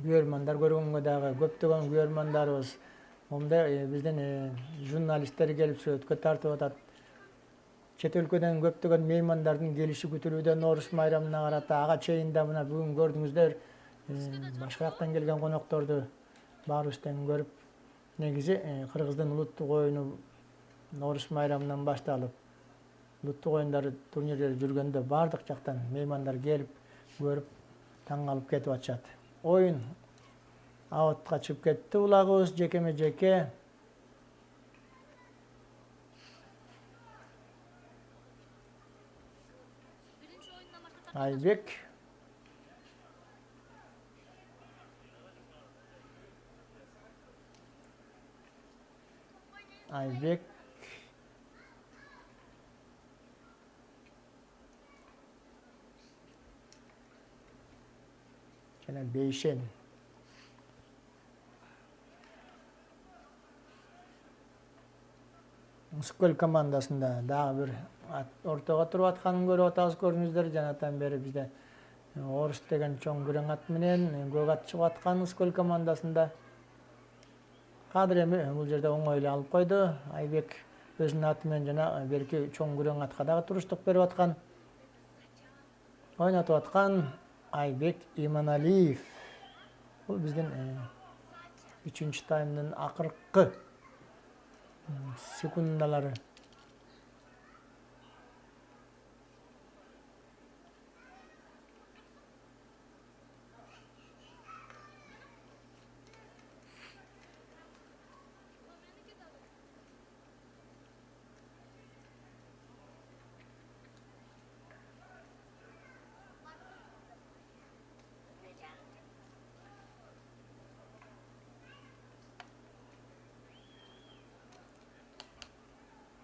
көрөрмандар көргөнгө дагы көптөгөн көрөрмандарыбыз, мындай биздин журналисттер келип сүрөткө тартып атат. Чет өлкөдөн көптөгөн меймандардын келиши күтүлүүдө Норус майрамына карата. Ага чейин да мына бүгүн көрдүңүздөр башка жактан келген конокторду баарыбыз тең көрүп, негизи Кыргыздын улуттук оюну Норус майрамынан башталып, улуттук оюндар турнирлери жүргөндө баардык жактан меймандар келип, көрүп, таң калып кетип атышат. Оюн аутка чыгып кетти улагыбыз жекеме жеке. Айбек жана Бейшен. Ысыккөл командасында дагы бир ортого туруп атканын көрүп атабыз, көрдүңүздөр. Жанатан бери бизде Орус деген чоң күрөң ат менен көк ат чыгып аткан Ысыккөл командасында. Кадыр эми бул жерде оңой эле алып койду. Айбек өзүнүн аты менен жана берки чоң күрөң атка дагы туруштук берип аткан. Ойнотуп аткан Айбек Иманалиев. Бул биздин 3-чү таймдын акыркы секундалары.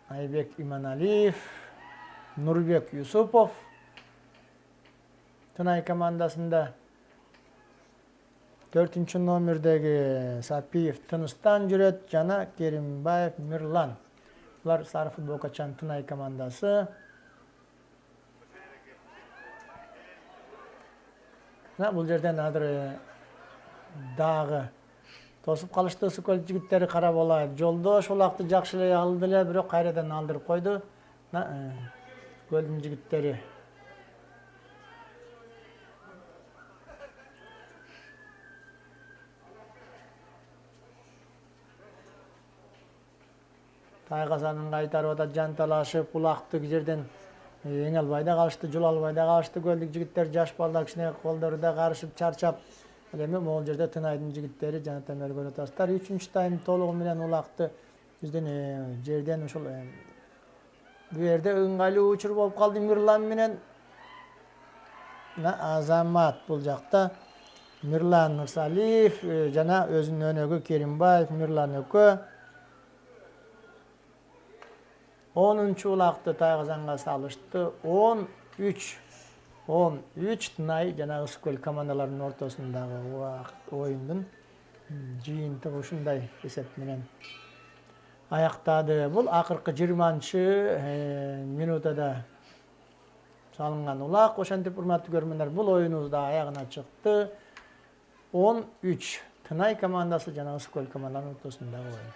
Айбек Иманалиев, Нурбек Юсупов Тынай командасында 4-nji nomerdegi Sapiyev Tınıstan jüret jana Kerimbaev Mirlan. Bular Sarı futbol kaçan Tınay komandası. Bul жерден азыр дагы тосуп калышты Сокол жигиттери карап алайт. Жолдош улакты жакшы эле алды эле, бирок кайрадан алдырып койду. Көлдүн жигиттери. Тайгасанын кайтарып атат, жанталашып, улакты жерден эң албай да калышты, жол албай да калышты. Көлдүк жигиттер жаш балдар кичине колдору да карышып, чарчап. Эми могул жерде Тынайдын жигиттери жана темелгөнө тастар. 3-нчү тайм толугу менен улакты биздин жерден ушул бу жерде ыңгайлуу учур болуп калды Мирлан менен Азамат. Бул жакта Мирлан Нурсалиев жана өзүнүн өнөгү Керимбаев Мирлан экөө 10-нчу улакты Тайгазанга салышты. 13 Тынай жана Ысыкөл командаларынын ортосундагы оюндун жыйынтыгы ушундай эсеп менен аяктады. Бул акыркы 20-чы минутада салынган улак. Ошентип урматтуу көрөрмандар, бул оюнубуз да аягына чыкты. 13 Тынай командасы жана Ысыкөл командаларынын ортосундагы оюн.